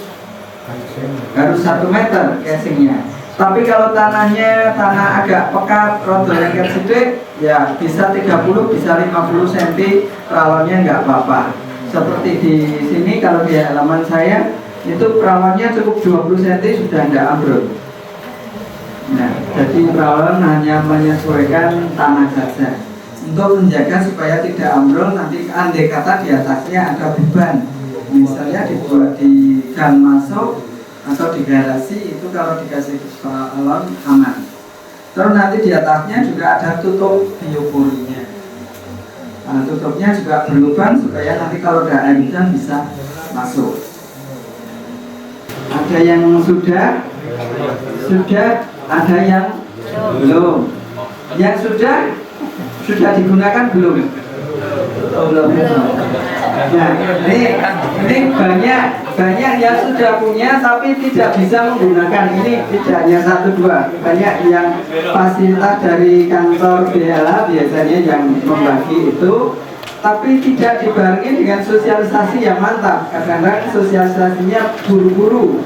1 meter casingnya. Tapi kalau tanah agak pekat, rodo lengket sedikit, ya bisa 30, bisa 50 cm pralonnya nggak apa-apa. Seperti di sini kalau di halaman saya itu pralonnya cukup 20 cm sudah tidak ambrol. Nah, jadi pralon hanya menyesuaikan tanah saja untuk menjaga supaya tidak ambrol. Nanti andai kata di atasnya ada beban, misalnya dibuat di gang masuk atau di garasi, itu kalau dikasih pralon aman. Terus nanti di atasnya juga ada tutup bioporinya. Nah, tutupnya juga berlubang supaya nanti kalau ada air hujan bisa masuk. Ada yang sudah, ada yang belum. Yang sudah digunakan belum? Belum. Nah, ini banyak yang sudah punya tapi tidak bisa menggunakan. Ini tidak hanya 1, 2, banyak yang fasilitas dari kantor BLH biasanya yang membagi itu, tapi tidak dibarengi dengan sosialisasi yang mantap. Kadang-kadang sosialisasinya buru-buru,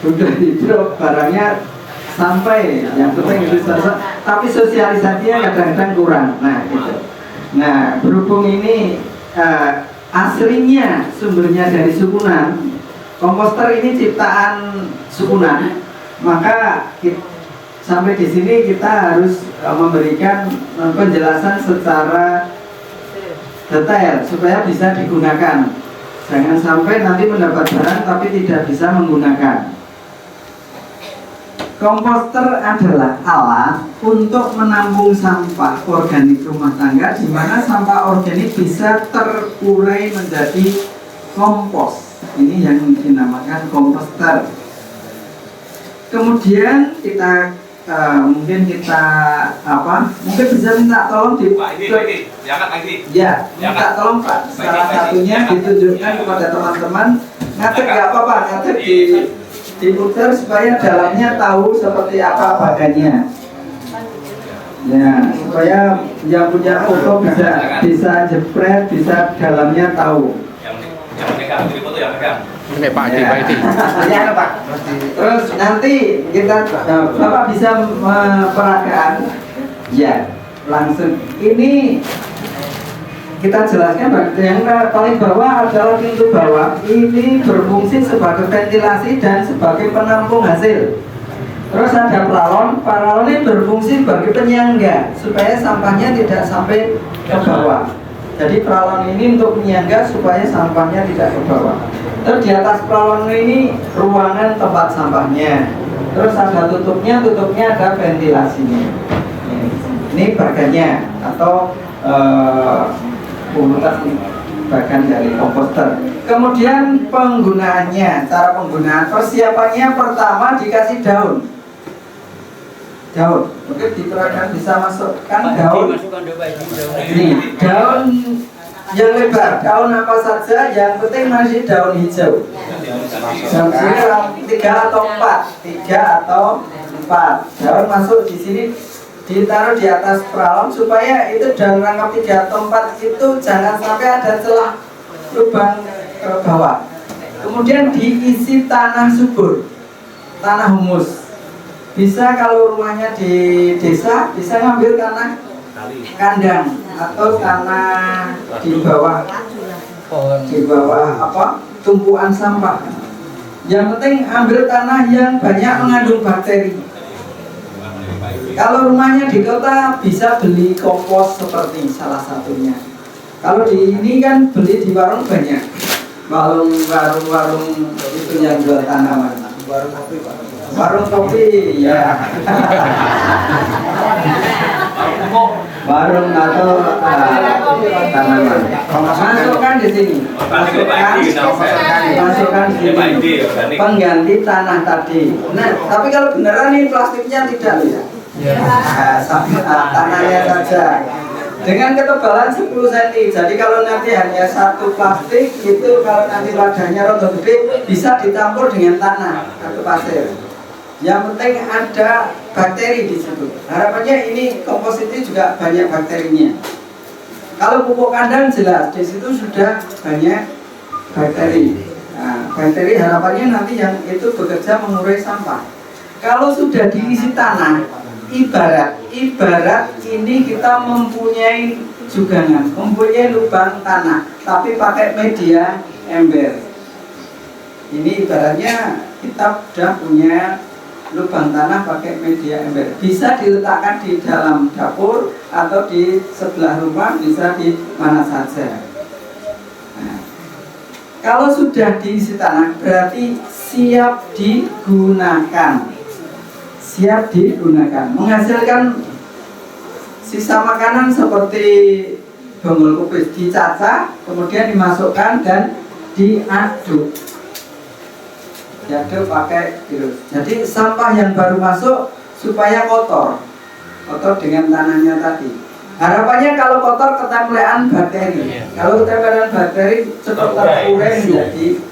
udah di drop barangnya sampai, yang penting itu selesai, tapi sosialisasinya kadang-kadang kurang. Nah, itu. Nah, berhubung ini aslinya sumbernya dari Sukunan, komposter ini ciptaan Sukunan, maka sampai di sini kita harus memberikan penjelasan secara detail supaya bisa digunakan. Jangan sampai nanti mendapat barang tapi tidak bisa menggunakan. Komposter adalah alat untuk menampung sampah organik rumah tangga, di mana sampah organik bisa terurai menjadi kompos. Ini yang dinamakan komposter. Kemudian kita mungkin bisa minta tolong minta tolong Pak. Salah satunya ditunjukkan kepada teman-teman. Ngatek nggak apa-apa, ngatek diputar supaya dalamnya tahu seperti apa badannya. Ya, supaya yang punya foto bisa jepret, bisa dalamnya tahu. Yang megang foto yang megang. Ini Pak Adi, Pak Adi. Ya, Pak. Terus nanti kita Bapak bisa memperagaan. Ya, langsung ini kita jelaskan. Yang paling bawah adalah pintu bawah. Ini berfungsi sebagai ventilasi dan sebagai penampung hasil. Terus ada pralon ini berfungsi sebagai penyangga supaya sampahnya tidak sampai ke bawah. Jadi pralon ini untuk menyangga supaya sampahnya tidak ke bawah. Terus di atas pralon ini ruangan tempat sampahnya. Terus ada tutupnya ada ventilasinya. Ini bagannya atau bagian dari komposter. Kemudian penggunaannya, cara penggunaan, persiapannya pertama dikasih daun. Oke, diperagakan bisa masukkan daun. Ini daun yang lebar, daun apa saja, yang penting masih daun hijau. Daun sini 3 atau 4 daun masuk di sini, ditaruh di atas peralon supaya itu daun rangkap 3 atau 4 itu jangan sampai ada celah lubang ke bawah. Kemudian diisi tanah subur, tanah humus. Bisa kalau rumahnya di desa bisa ngambil tanah kandang atau tanah di bawah tumpuan sampah. Yang penting ambil tanah yang banyak mengandung bakteri. Kalau rumahnya di kota bisa beli kompos seperti salah satunya. Kalau di ini kan beli di warung banyak, warung itu yang jual tanaman. Warung kopi ya. Warung atau tanaman. Masukkan di sini. Masukkan di sini. Pengganti tanah tadi. Nah, tapi kalau beneran ini plastiknya tidak ya. Tanahnya saja. Dengan ketebalan 10 cm. Jadi kalau nanti hanya satu plastik itu kalau nanti wadahnya rada gede bisa dicampur dengan tanah atau pasir. Yang penting ada bakteri di situ. Harapannya ini kompos itu juga banyak bakterinya. Kalau pupuk kandang jelas di situ sudah banyak bakteri. Nah, bakteri harapannya nanti yang itu bekerja mengurai sampah. Kalau sudah diisi tanah, ibarat ini kita mempunyai jugangan, mempunyai lubang tanah, tapi pakai media ember. Ini ibaratnya kita sudah punya lubang tanah pakai media ember. Bisa diletakkan di dalam dapur atau di sebelah rumah, bisa di mana saja. Nah, kalau sudah diisi tanah berarti siap digunakan. Siap digunakan, menghasilkan sisa makanan seperti bonggol kubis dicacah, kemudian dimasukkan dan diaduk. Diaduk pakai virus. Jadi sampah yang baru masuk supaya kotor dengan tanahnya tadi. Harapannya kalau kotor ketempelan bakteri. Kalau ketempelan bakteri cepat terurai menjadi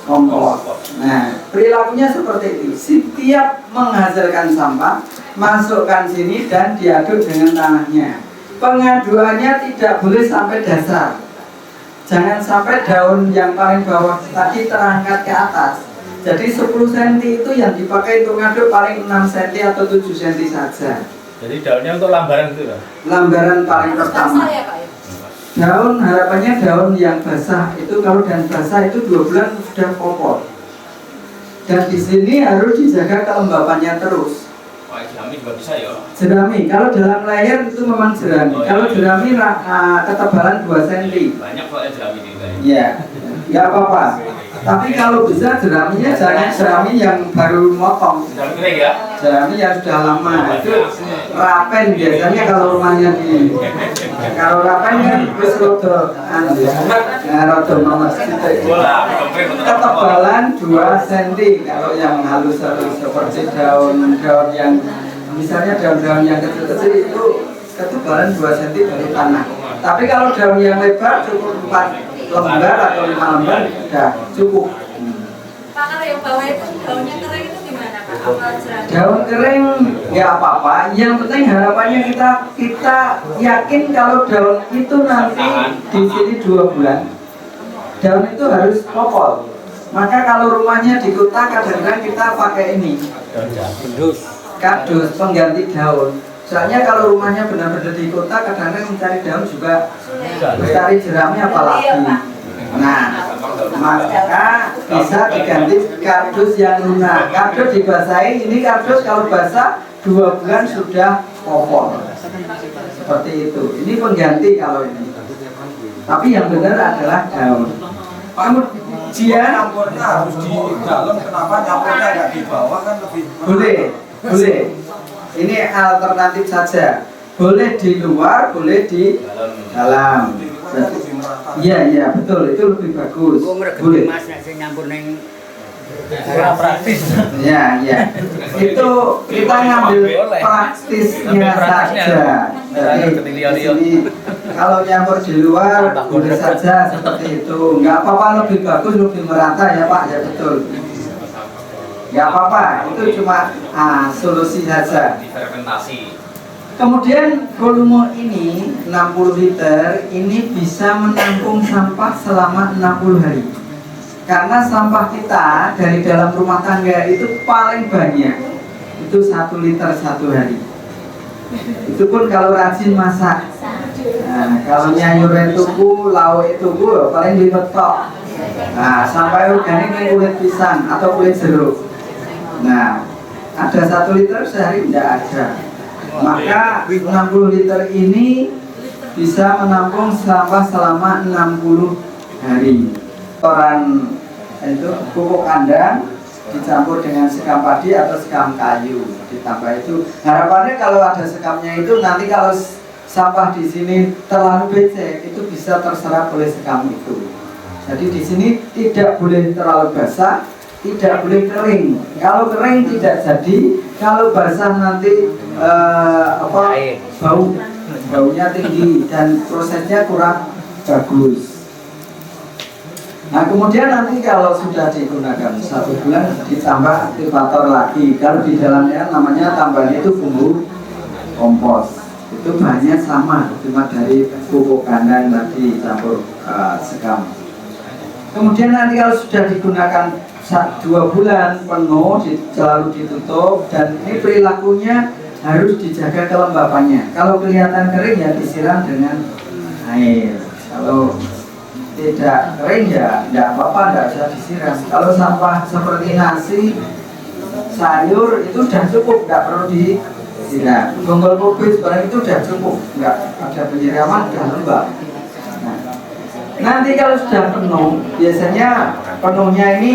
kompos. Nah, perilakunya seperti itu. Setiap menghasilkan sampah, masukkan sini dan diaduk dengan tanahnya. Pengaduannya tidak boleh sampai dasar. Jangan sampai daun yang paling bawah tadi terangkat ke atas. Jadi 10 cm itu yang dipakai untuk ngaduk paling 6 cm atau 7 cm saja. Jadi daunnya untuk lambaran itu ya? Lambaran paling pertama. Daun harapannya daun yang basah itu kalau daun basah itu 2 bulan sudah kopor. Dan di sini harus dijaga kelembapannya terus. Wah, jerami juga bisa ya? Jerami, kalau dalam layar itu memang jerami. Kalau jerami ketebalan 2 cm. Banyak kok ya jerami di sini. Iya, nggak apa-apa. Tapi kalau bisa jeraminya jangan jerami yang baru motong. Jerami kering ya? Jerami yang sudah lama itu rapen biasanya kalau rumahnya di. Kalau rapen kan wis rodo rodo nomor ketebalan 2 cm. Kalau yang halus seperti daun-daun yang misalnya daun-daun yang kecil-kecil itu ketebalan 2 cm dari tanah. Tapi kalau daun yang lebar cukup 4 lembar atau 5 lembar sudah cukup. Pak, kalau yang bawah itu daunnya kering itu gimana Pak? Apa jerami? Daun kering nggak apa-apa. Yang penting harapannya kita yakin kalau daun itu nanti di sini 2 bulan. Daun itu harus kopol. Maka kalau rumahnya di kota kadang-kadang kita pakai ini. Kardus pengganti daun. Soalnya kalau rumahnya benar-benar di kota kadang-kadang mencari daun juga mencari jerami apalagi. Nah, maka bisa diganti kardus yang lunak. Kardus dibasahi, ini kardus kalau basah 2 bulan sudah kopor. Seperti itu. Ini pengganti kalau ini. Tapi yang benar adalah daun. Kemudian harus di dalam, kenapa nyampurnya nggak di bawah kan lebih boleh. Ini alternatif saja. Boleh di luar, boleh di dalam. Iya betul, itu lebih bagus. Boleh. Kurang praktis. Ya, ya. Itu kita ngambil praktisnya saja. Jadi di sini kalau nyampur di luar boleh saja seperti itu. Nggak apa-apa, lebih bagus, lebih merata ya Pak, ya betul. Nggak apa-apa, itu cuma solusi saja. Difermentasi. Kemudian volume ini 60 liter ini bisa menampung sampah selama 60 hari. Karena sampah kita dari dalam rumah tangga itu paling banyak, itu 1 liter 1 hari. Itu pun kalau rajin masak. Nah, kalau nyayur tuku, lauk tuku paling dipetok. Nah, sampai organik yang kulit pisang atau kulit jeruk. Nah, ada 1 liter sehari tidak ada. Maka 60 liter ini bisa menampung sampah selama 60 hari. Kotoran itu pupuk kandang dicampur dengan sekam padi atau sekam kayu, ditambah itu. Harapannya kalau ada sekamnya itu nanti kalau sampah di sini terlalu becek itu bisa terserap oleh sekam itu. Jadi di sini tidak boleh terlalu basah, tidak boleh kering. Kalau kering tidak jadi, kalau basah nanti baunya tinggi dan prosesnya kurang bagus. Nah kemudian nanti kalau sudah digunakan 1 bulan ditambah aktivator lagi. Kalau di dalamnya namanya tambahan itu bumbu kompos. Itu bahannya sama, cuma dari pupuk kandang tadi campur sekam. Kemudian nanti kalau sudah digunakan 2 bulan penuh selalu ditutup, dan ini perilakunya harus dijaga kelembapannya. Kalau kelihatan kering ya disiram dengan air. Kalau tidak kering ya tidak apa-apa, tidak usah disiram. Kalau sampah seperti nasi, sayur itu sudah cukup, tidak perlu disiram. Bonggol kubis barang itu sudah cukup, nggak ada penyiraman, sudah lembab. Nah, nanti kalau sudah penuh, biasanya penuhnya ini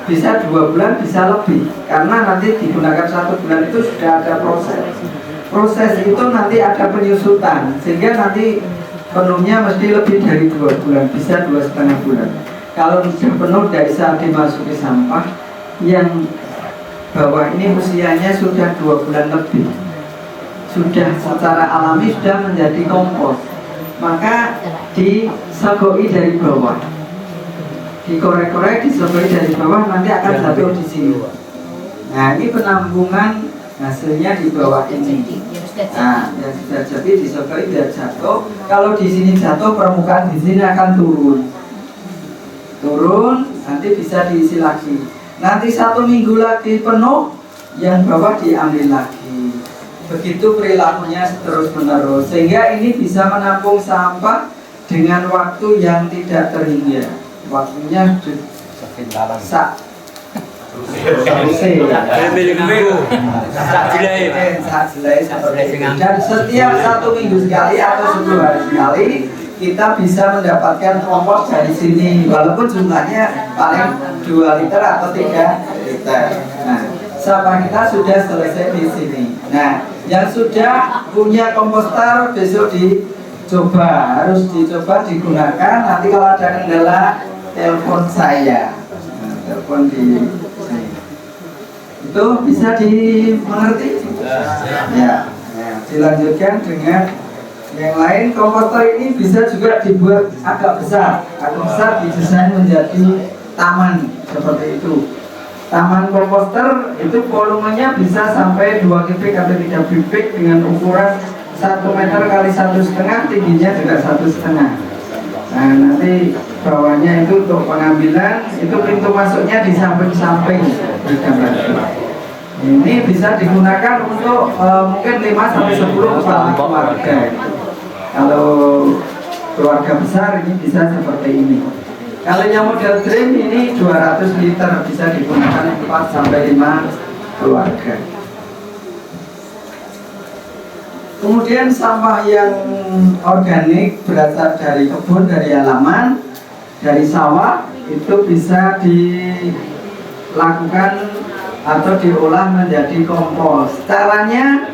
bisa 2 bulan, bisa lebih, karena nanti digunakan 1 bulan itu sudah ada proses itu nanti ada penyusutan, sehingga nanti penuhnya mesti lebih dari 2 bulan, bisa 2,5 bulan. Kalau sudah penuh tidak bisa dimasuki sampah, yang bawah ini usianya sudah 2 bulan lebih, sudah secara alami sudah menjadi kompos, maka disogoi dari bawah, dikorek-korek, disogoi dari bawah, nanti akan jatuh di sini. Nah ini penampungan hasilnya di bawah ini. Nah, yang sudah jadi disogoi biar jatuh. Kalau di sini jatuh, permukaan di sini akan turun, nanti bisa diisi lagi. Nanti 1 minggu lagi penuh, yang bawah diambil lagi. Begitu perilakunya terus menerus, sehingga ini bisa menampung sampah dengan waktu yang tidak terhingga. Waktunya sak dan setiap 1 minggu sekali atau 10 hari sekali kita bisa mendapatkan kompos dari sini, walaupun jumlahnya paling 2 liter atau 3 liter. Nah, sampah kita sudah selesai di sini. Nah, yang sudah punya komposter besok dicoba, harus dicoba digunakan. Nanti kalau ada kendala telepon saya. Telepon di itu bisa dimengerti ya. Dilanjutkan dengan yang lain. Komposter ini bisa juga dibuat agak besar didesain menjadi taman seperti itu. Taman komposter itu volumenya bisa sampai 2 kubik atau 3 kubik dengan ukuran 1 meter kali 1,5, tingginya juga 1,5. Nah nanti bawahnya itu untuk pengambilan, itu pintu masuknya di samping-samping di gambar. Ini bisa digunakan untuk mungkin 5-10 kepala keluarga. Kalau keluarga besar ini bisa seperti ini. Kalau yang model dream ini 200 liter, bisa digunakan 4-5 keluarga. Kemudian sampah yang organik berasal dari kebun, dari halaman, dari sawah, itu bisa dilakukan atau diolah menjadi kompos. Caranya,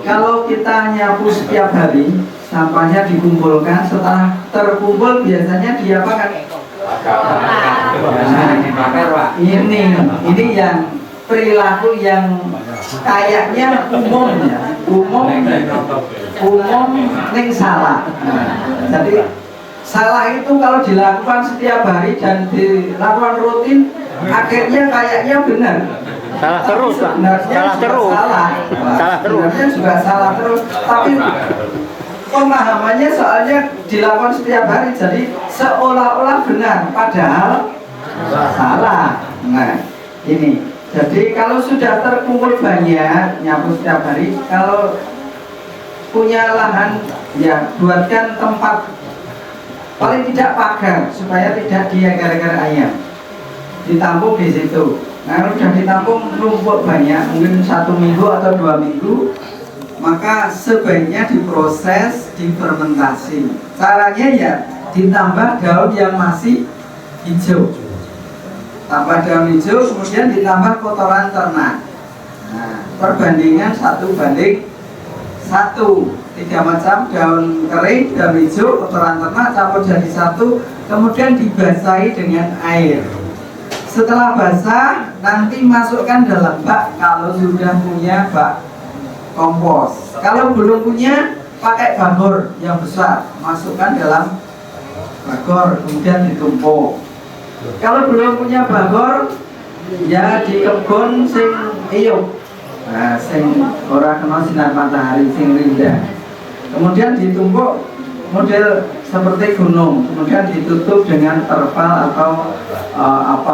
kalau kita nyapu setiap hari, sampahnya dikumpulkan. Setelah terkumpul biasanya diapakan? Ini yang perilaku yang kayaknya umum ning salah. Jadi salah itu kalau dilakukan setiap hari dan dilakukan rutin, akhirnya kayaknya benar. Salah terus, Pak. Salah terus. Salah terus. Juga salah terus. Tapi pemahamannya soalnya dilakukan setiap hari, jadi seolah-olah benar, padahal salah. Nah, ini. Jadi kalau sudah terkumpul banyak nyapu setiap hari, kalau punya lahan, ya buatkan tempat paling tidak pagar supaya tidak diagar-agar ayam. Ditampung di situ. Nah, kalau sudah ditampung numpuk banyak, mungkin 1 minggu atau 2 minggu, maka sebaiknya diproses, difermentasi. Caranya ya ditambah daun yang masih hijau. Tambah daun hijau, kemudian ditambah kotoran ternak. Nah, perbandingan 1:1. 3 macam daun kering, daun hijau, kotoran ternak campur jadi 1, kemudian dibasahi dengan air. Setelah basah, nanti masukkan dalam bak kalau sudah punya bak kompos. Kalau belum punya, pakai bagor yang besar, masukkan dalam bagor, kemudian ditumpuk. Kalau belum punya bagor, ya di kebun sing iyup, nah, sing ora kena sinar matahari, sing rinda. Kemudian ditumpuk model seperti gunung, kemudian ditutup dengan terpal atau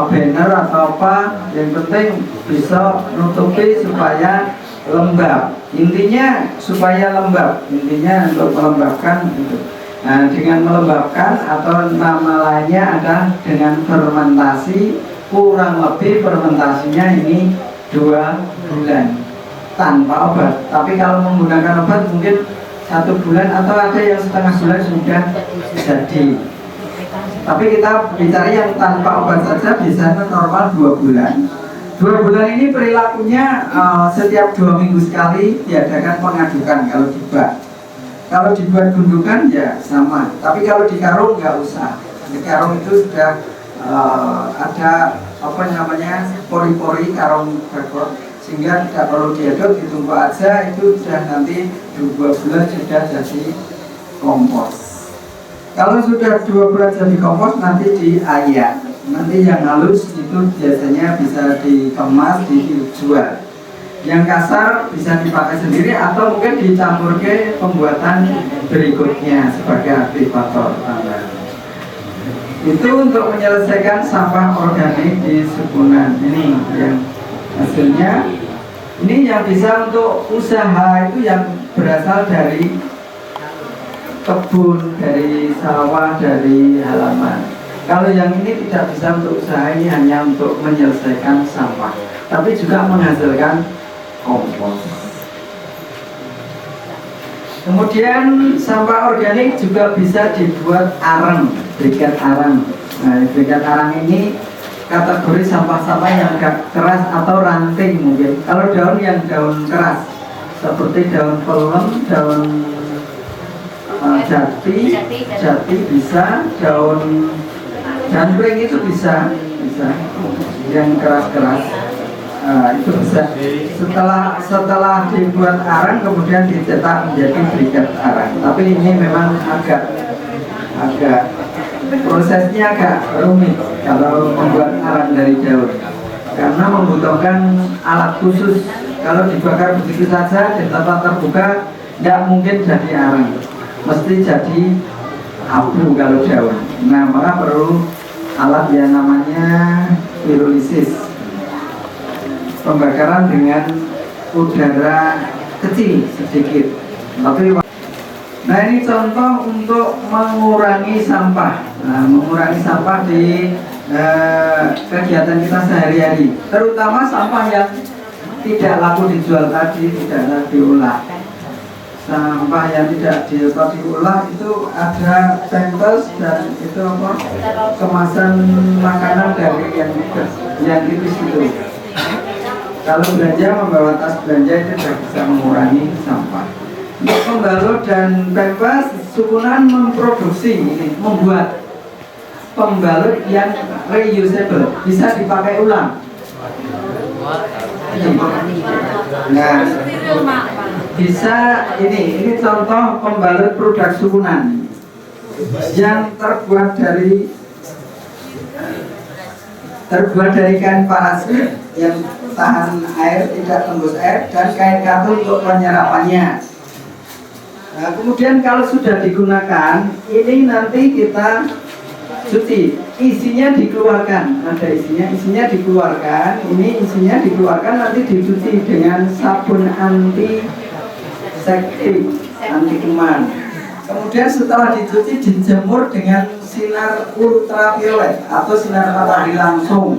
banner atau apa, yang penting bisa nutupi supaya lembab. Intinya supaya lembab, intinya untuk melembabkan itu. Nah, dengan melembabkan atau nama lainnya adalah dengan fermentasi, kurang lebih fermentasinya ini 2 bulan tanpa obat. Tapi kalau menggunakan obat mungkin 1 bulan atau ada yang setengah bulan sudah jadi. Tapi kita bicara yang tanpa obat saja biasanya normal 2 bulan. 2 bulan ini perilakunya setiap 2 minggu sekali diadakan pengadukan kalau di bak. Kalau dibuat gundukan ya sama. Tapi kalau di karung nggak usah. Di karung itu sudah ada apa namanya pori-pori karung bagor, sehingga tidak perlu diaduk, ditumpuk aja, itu sudah nanti 2 bulan sudah jadi kompos. Kalau sudah 2 bulan jadi kompos, nanti diayak. Nanti yang halus itu biasanya bisa dikemas, dijual. Yang kasar bisa dipakai sendiri atau mungkin dicampur ke pembuatan berikutnya sebagai aktivator tanah. Itu untuk menyelesaikan sampah organik di Sukunan. Ini yang hasilnya. Ini yang bisa untuk usaha itu yang berasal dari kebun, dari sawah, dari halaman. Kalau yang ini tidak bisa untuk usaha, ini hanya untuk menyelesaikan sampah, tapi juga menghasilkan kompos. Kemudian sampah organik juga bisa dibuat arang, briket arang. Nah, briket arang ini kategori sampah-sampah yang agak keras atau ranting mungkin. Kalau daun yang daun keras seperti daun pelem, daun jati bisa, daun jangkring itu bisa yang keras-keras. Itu bisa. Setelah dibuat arang kemudian dicetak menjadi briket arang. Tapi ini memang agak prosesnya agak rumit kalau membuat arang dari daun, karena membutuhkan alat khusus. Kalau dibakar begitu saja di tempat terbuka tidak mungkin jadi arang, mesti jadi abu kalau daun. Nah, maka perlu alat yang namanya pirolisis, pembakaran dengan udara kecil sedikit. Nah, ini contoh untuk mengurangi sampah. Nah, mengurangi sampah di kegiatan kita sehari-hari, terutama sampah yang tidak laku dijual tadi, tidak laku diolah. Sampah yang tidak diolah itu ada pampers dan itu apa, kemasan makanan dari yang tipis itu. Kalau belanja membawa tas belanja itu sudah bisa mengurangi sampah. Untuk pembalut dan pampers, Sukunan memproduksi ini, membuat pembalut yang reusable, bisa dipakai ulang. Nah, bisa ini contoh pembalut produk sukunan yang terbuat dari kain parasit yang tahan air, tidak tembus air, dan kain katun untuk penyerapannya. Nah, kemudian kalau sudah digunakan, ini nanti kita cuci, isinya dikeluarkan, ada isinya dikeluarkan, ini isinya dikeluarkan, nanti dicuci dengan sabun antiseptik, anti kuman. Kemudian setelah dicuci dijemur dengan sinar ultraviolet atau sinar matahari langsung.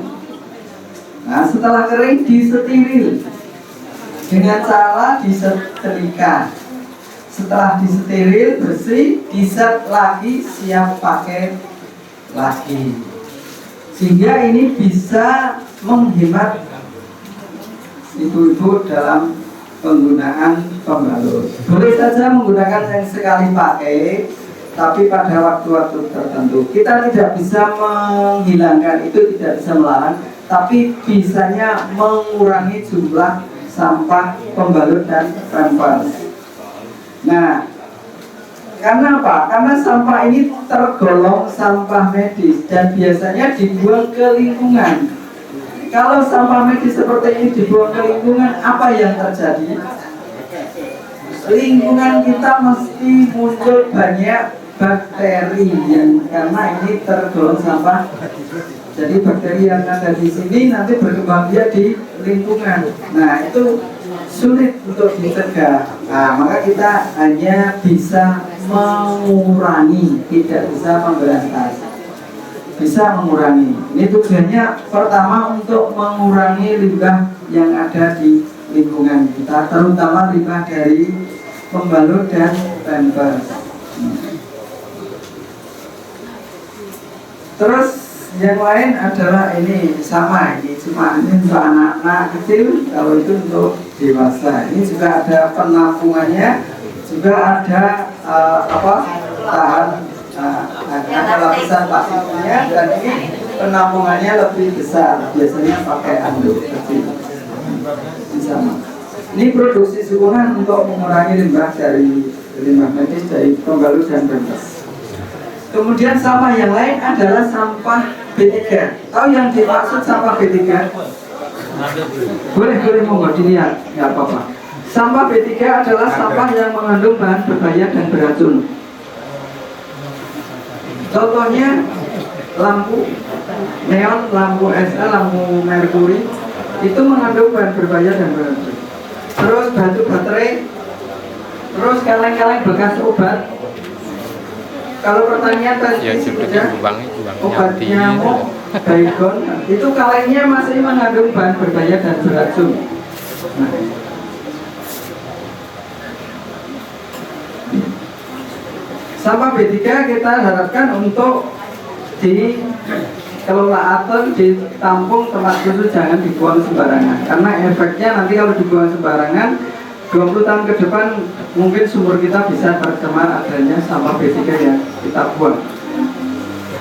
Nah, setelah kering disteril dengan cara disetrika. Setelah disteril bersih, diset lagi, siap pakai lagi, sehingga ini bisa menghemat ibu-ibu dalam penggunaan pembalut. Boleh saja menggunakan yang sekali pakai, tapi pada waktu-waktu tertentu. Kita tidak bisa menghilangkan itu, tidak bisa melarang, tapi bisanya mengurangi jumlah sampah pembalut dan pampers. Nah, karena apa? Karena sampah ini tergolong sampah medis dan biasanya dibuang ke lingkungan. Kalau sampah medis seperti ini dibuang ke lingkungan, apa yang terjadi? Lingkungan kita mesti muncul banyak bakteri yang karena ini tergolong sampah. Jadi bakteri yang ada di sini nanti berkembang biak di lingkungan. Nah, itu sulit untuk dicegah. Nah, maka kita hanya bisa mengurangi, tidak bisa memberantas. Bisa mengurangi. Ini tujuannya pertama untuk mengurangi limbah yang ada di lingkungan kita, terutama limbah dari pembalut dan pampers. Terus yang lain adalah ini sama, ini cuma ini untuk anak-anak kecil, kalau itu untuk dewasa. Ini juga ada penampungannya, juga ada tahan, ada lapisan plastiknya, dan ini penampungannya lebih besar, biasanya pakai anduk kecil. Sama. Ini produksi sukunan untuk mengurangi limbah dari limbah medis dari pembalut dan pampers. Kemudian sampah yang lain adalah sampah B3. Tahu yang dimaksud sampah B3? Boleh monggo dilihat, nggak apa-apa. Sampah B3 adalah sampah yang mengandung bahan berbahaya dan beracun. Contohnya lampu neon, lampu SL, lampu merkuri itu mengandung bahan berbahaya dan beracun. Terus batu baterai, terus kaleng-kaleng bekas obat. Kalau pertanyaan tadi sudah obat nyamuk, baygon, itu kalengnya masih mengandung bahan berbahaya dan beracun. Nah, sampah B3 kita harapkan untuk dikelola atau ditampung tempat khusus, jangan dibuang sembarangan. Karena efeknya nanti kalau dibuang sembarangan 20 tahun ke depan mungkin sumur kita bisa tercemar adanya sampah B3 yang kita buang.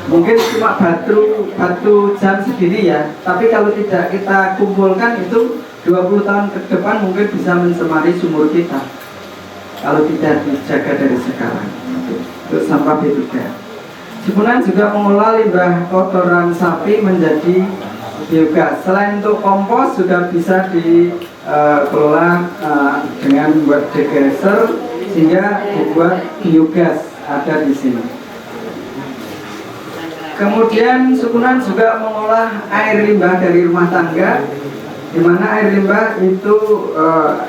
Mungkin cuma batu jam segini ya, tapi kalau tidak kita kumpulkan itu 20 tahun ke depan mungkin bisa mencemari sumur kita kalau tidak dijaga dari sekarang. Itu sampah B3. Cipunan juga mengolah limbah kotoran sapi menjadi biogas. Selain untuk kompos juga bisa dikelola dengan buat degaser sehingga dibuat biogas ada di sini. Kemudian Sukunan juga mengolah air limbah dari rumah tangga, di mana air limbah itu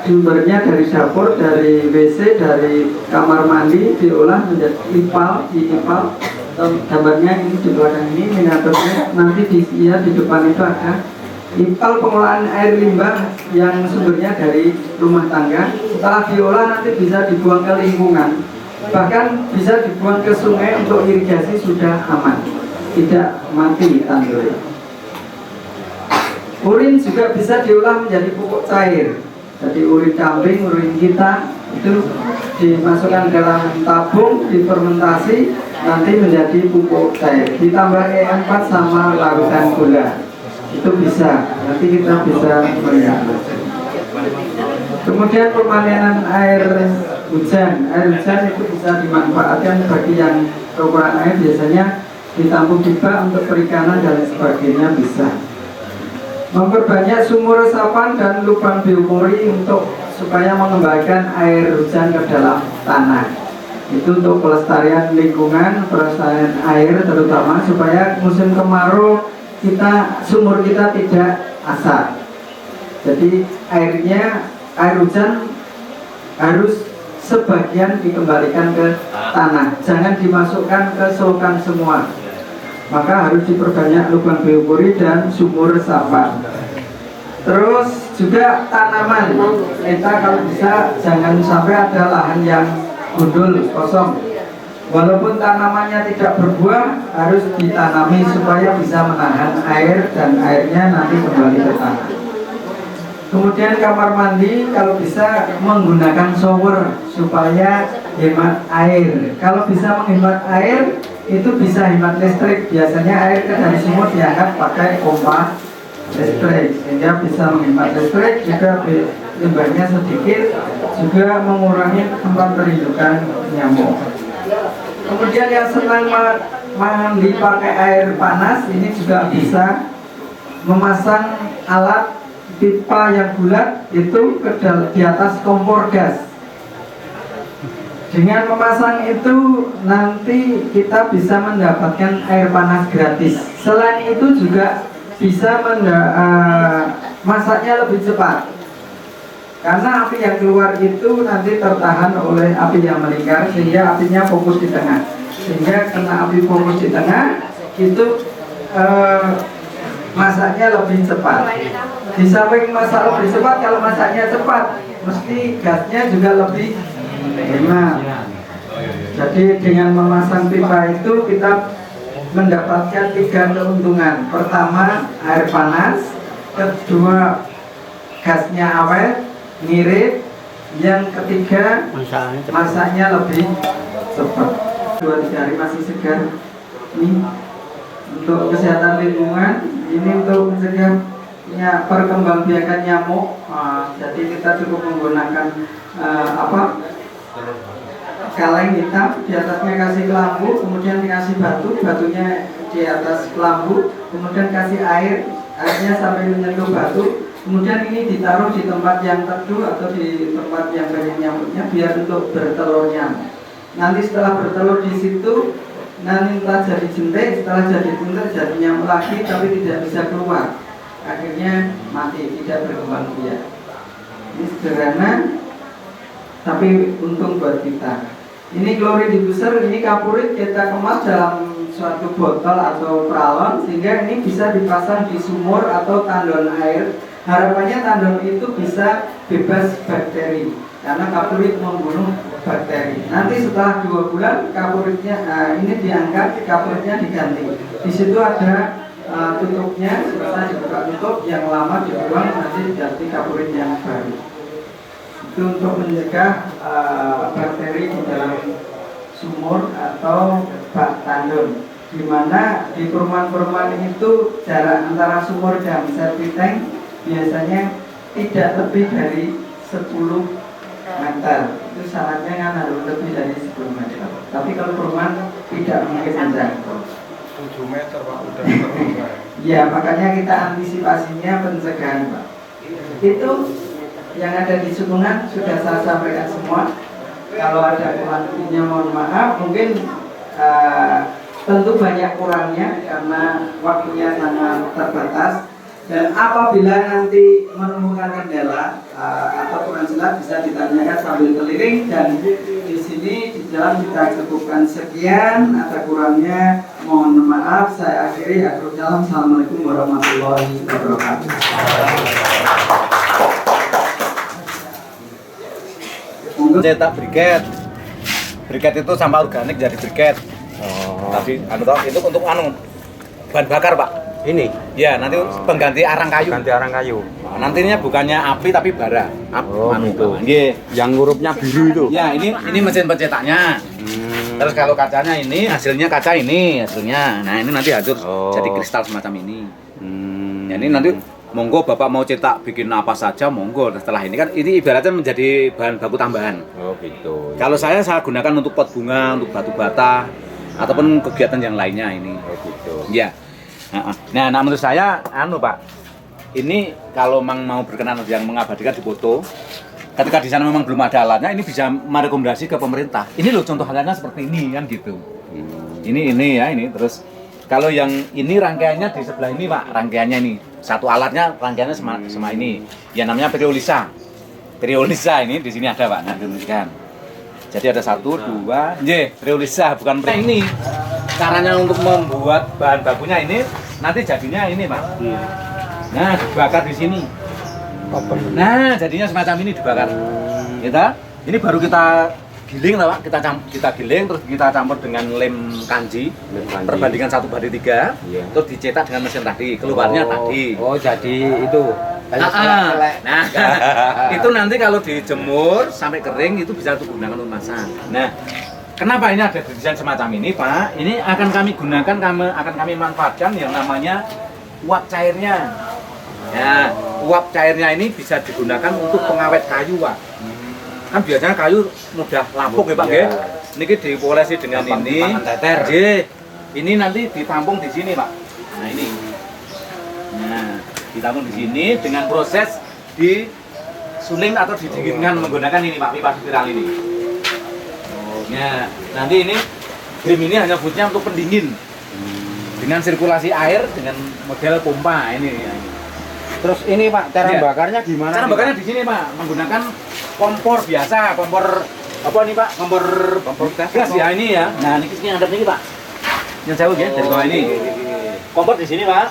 sumbernya dari dapur, dari WC, dari kamar mandi diolah menjadi ipal, gambarnya ini di belakang ini miniaturnya, nanti di depan itu ada ipal pengolahan air limbah yang sumbernya dari rumah tangga. Setelah diolah nanti bisa dibuang ke lingkungan, bahkan bisa dibuang ke sungai untuk irigasi, sudah aman, tidak mati tandur. Urin juga bisa diolah menjadi pupuk cair. Jadi urin kambing, urin kita itu dimasukkan dalam tabung, difermentasi, nanti menjadi pupuk cair. Ditambah E4 sama larutan gula. Itu bisa. Nanti kita bisa melihat. Kemudian pemanenan air hujan. Air hujan itu bisa dimanfaatkan bagi yang kekurangan air, biasanya ditampung pipa untuk perikanan dan sebagainya bisa. Memperbanyak sumur resapan dan lubang biopori untuk supaya mengembalikan air hujan ke dalam tanah. Itu untuk pelestarian lingkungan, pelestarian air terutama supaya musim kemarau sumur kita tidak asap. Jadi air hujan harus sebagian dikembalikan ke tanah, jangan dimasukkan ke selokan semua. Maka harus diperbanyak lubang biopori dan sumur resapan. Terus juga tanaman, kita kalau bisa jangan sampai ada lahan yang gundul, kosong. Walaupun tanamannya tidak berbuah, harus ditanami supaya bisa menahan air dan airnya nanti kembali ke tanah. Kemudian kamar mandi kalau bisa menggunakan shower supaya hemat air. Kalau bisa menghemat air, itu bisa hemat listrik. Biasanya air dari sumur diangkat pakai pompa listrik, sehingga bisa menghemat listrik. Juga limbahnya sedikit, juga mengurangi tempat perindukan nyamuk. Kemudian yang senang mandi pakai air panas, ini juga bisa memasang alat pipa yang bulat itu di atas kompor gas. Dengan memasang itu nanti kita bisa mendapatkan air panas gratis. Selain itu juga bisa masaknya lebih cepat, karena api yang keluar itu nanti tertahan oleh api yang melingkar, sehingga apinya fokus di tengah. Sehingga karena api fokus di tengah itu masaknya lebih cepat. Di samping masak lebih cepat, kalau masaknya cepat mesti gasnya juga lebih hemat. Jadi dengan memasang pipa itu kita mendapatkan 3 keuntungan. Pertama, air panas. Kedua, gasnya awet, ngirit. Yang ketiga, masaknya lebih cepat. 2-3 hari masih segar. Ini untuk kesehatan lingkungan, ini untuk mencegah perkembangbiakan nyamuk. Jadi kita cukup menggunakan kaleng hitam, di atasnya kasih kelambu, kemudian dikasih batunya di atas kelambu, kemudian kasih airnya sampai menyentuh batu, kemudian ini ditaruh di tempat yang teduh atau di tempat yang banyak nyamuknya biar untuk bertelurnya. Nanti setelah bertelur di situ, nanti telah jadi jentik, setelah jadi jentik jadi nyamuk lagi, tapi tidak bisa keluar. Akhirnya mati, tidak berkembang biak. Ini sederhana, tapi untung buat kita. Ini klorid diffuser, ini kapurit kita kemas dalam suatu botol atau pralon, sehingga ini bisa dipasang di sumur atau tandon air. Harapannya tandon itu bisa bebas bakteri, karena kapurit membunuh bakteri. Nanti setelah 2 bulan kapuritnya ini diangkat, kapuritnya diganti. Di situ ada tutupnya, setelah dibuka tutup, yang lama dibuang, nanti diganti kapurit yang baru. Itu untuk mencegah bakteri di dalam sumur atau bak tandon, di mana di perumahan-perumahan itu jarak antara sumur dan septic tank biasanya tidak lebih dari 10 meter. Itu syaratnya kan harus lebih dari 10 meter. Tapi kalau perumahan tidak mungkin menjangkau 7 meter Pak, udah terbuka. Ya, makanya kita antisipasinya pencegahan Pak. Itu yang ada di Sukungan sudah saya sampaikan semua. Kalau ada kurang lebihnya mohon maaf. Mungkin tentu banyak kurangnya karena waktunya sangat terbatas. Dan apabila nanti menemukan kendala atau kurang jelas bisa ditanyakan sambil keliling. Dan di sini di jalan kita cukupkan sekian. Ada kurangnya mohon maaf. Saya akhiri. Assalamualaikum warahmatullahi wabarakatuh. Cetak briket itu sampah organik jadi briket. Tapi itu untuk bahan bakar Pak. Ini ya nanti pengganti arang kayu. ganti arang kayu. Nantinya bukannya api tapi bara. gitu. Nggih. Yang hurufnya biru itu. Ya, ini mesin pencetaknya. Terus kalau kacanya ini hasilnya kaca ini hasilnya. Nah, ini nanti hancur jadi kristal semacam ini. Ya, ini nanti monggo Bapak mau cetak bikin apa saja monggo. Setelah ini kan ini ibaratnya menjadi bahan baku tambahan. Oh gitu. Kalau saya gunakan untuk pot bunga, untuk batu bata ataupun kegiatan yang lainnya ini. Oh gitu. Ya. Nah, menurut saya Pak. Ini kalau mau berkenan yang mengabadikan di foto, ketika di sana memang belum ada alatnya, ini bisa merekomendasi ke pemerintah. Ini loh contoh halnya seperti ini kan gitu. Ini ya ini. Terus kalau yang ini rangkaiannya di sebelah ini Pak, rangkaiannya ini. Satu alatnya rangkaiannya sama ini. Ya namanya periolisa. Periolisa ini di sini ada Pak, nah ditunjukkan. Jadi ada 1, 2, periolisa bukan ini. Caranya untuk membuat bahan bakunya ini nanti jadinya ini Pak. Nah, dibakar di sini. Nah, jadinya semacam ini dibakar. Ini baru kita giling lah Pak, kita giling terus kita campur dengan lem kanji. Perbandingan 1:3. Terus dicetak dengan mesin tadi, keluarnya tadi. Oh, jadi itu. Nah, itu nanti kalau dijemur sampai kering itu bisa digunakan untuk masak. Nah, kenapa ini ada desain semacam ini, Pak? Ini akan kami gunakan, akan kami manfaatkan yang namanya uap cairnya. Ya, uap cairnya ini bisa digunakan untuk pengawet kayu, Pak. Kan biasanya kayu mudah lapuk ya, Pak, ya. Ini dipolesi dengan ini. Ini nanti ditampung di sini, Pak. Nah, ini. Nah, ditampung di sini dengan proses disuling atau didinginkan menggunakan ini, Pak, pipa spiral ini. Nah, nanti ini grim ini hanya fungsinya untuk pendingin. Dengan sirkulasi air dengan model pompa ini. Terus ini Pak, cara bakarnya gimana? Cara bakarnya di sini Pak, menggunakan kompor biasa, kompor apa nih Pak? Kompor gas ya ini ya. Nah, ini ada nih Pak. Yang jauh ya dari bawah ini. Kompor di sini Pak.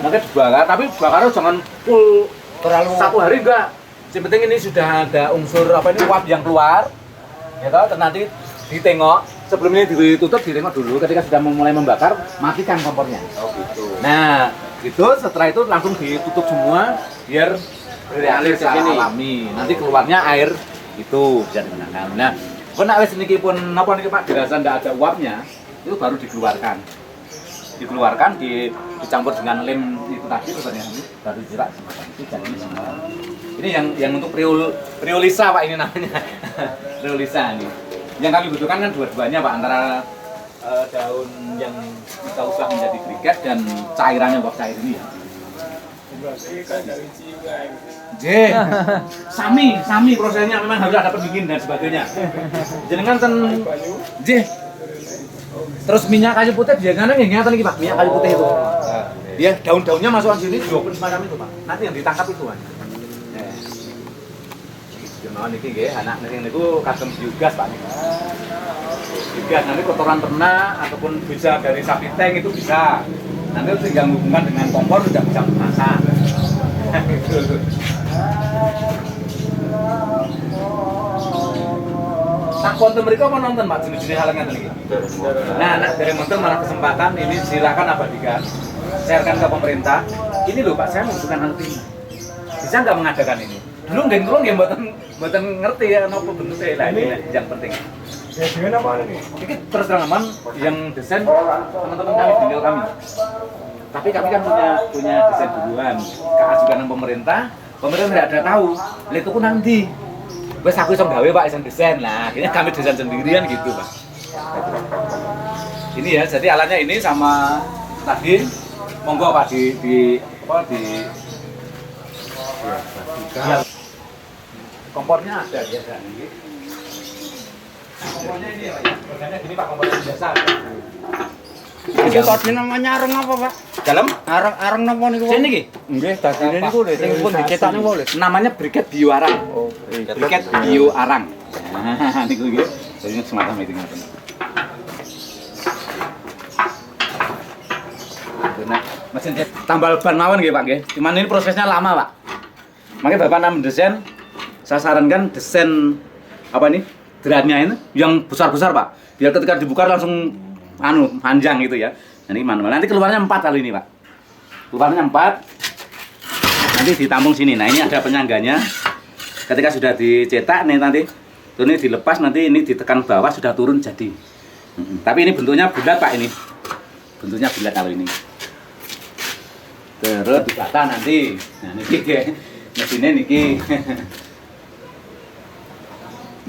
Nanti dibakar, tapi bakarnya jangan full terlalu 1 hari enggak. Yang penting ini sudah ada unsur uap yang keluar. Ya toh, nanti ditengok. Sebelum ini ditutup, ditengok dulu. Ketika sudah mulai membakar, matikan kompornya. Oh gitu. Nah, itu setelah itu langsung ditutup semua biar beralir secara alami. Nanti keluarnya air itu bisa digunakan. Nah, kena wis niki pun napa niki Pak dirasa ndak ada uapnya, itu baru dikeluarkan. Dicampur dengan lem itu tadi sebenarnya baru dicetak semacam itu jadi semua. Ini yang untuk periolisa Pak ini namanya. Periolisa ini. Yang kami butuhkan kan dua-duanya Pak, antara daun yang kita ubah menjadi briket dan cairannya uap cair ini ya. Sami prosesnya memang harus ada pendingin dan sebagainya. Jenengan terus minyak kayu putih biasanya yang ngeten iki Pak, minyak kayu putih itu. Dia daun-daunnya masukkan sini diopen semacam itu Pak. Nanti yang ditangkap itu Pak. Nah, niki nggih, anak niku kagem biogas Pak. Biogas nanti kotoran ternak ataupun bisa dari sapi tank itu bisa. Nanti tinggal hubungan dengan kompor sudah bisa masak. Tak konten mereka apa nonton Pak jenis-jenis hal yang iki. Nah, dari montor malah kesempatan ini silakan abadikan. Sharekan ke pemerintah. Ini loh Pak, saya membutuhkan hal ini. Bisa nggak mengadakan ini? Dulu nggak mboten ngerti ya napa bentuknya lah ini yang penting. Ya gimana Pak ini? Ini terus terang aman yang desain teman-teman kami bengkel kami. Tapi kami kan punya desain duluan. Keajukan pemerintah tidak ada tahu. Lah itu pun nanti. Wes aku iso gawe Pak, iso desain lah. Akhirnya kami desain sendirian gitu Pak. Ini ya, jadi alatnya ini sama tadi monggo Pak di kompornya ada biasa nih. Kompornya ini ya, Pak. Gini Pak, kompornya biasa. Iki tadi namanya areng apa Pak? Dalam Areng napa niku? sini iki. Nggih, dadine niku lho sing pun dicetak niku lho. Namanya briket bio arang. Oh, Briket bio arang. Nah, niku nggih. Jadi semacam itu ngoten. Nah, mesin tambal ban mawon nggih Pak nggih. Cuman ini prosesnya lama Pak. Makanya Bapak nam desain, saya sarankan desain apa ini? Drannya ini yang besar-besar Pak. Biar ketika dibuka langsung panjang gitu ya. Ini manual. Nanti keluarnya 4 kali ini Pak. Keluarnya 4. Nah Nanti ditampung sini. Nah, ini ada penyangganya. Ketika sudah dicetak nih nanti ini dilepas, nanti ini ditekan bawah sudah turun jadi. Tapi ini bentuknya bulat Pak ini. Bentuknya bulat kalau ini. Terus dibata nanti. Nah, niki mesinnya niki.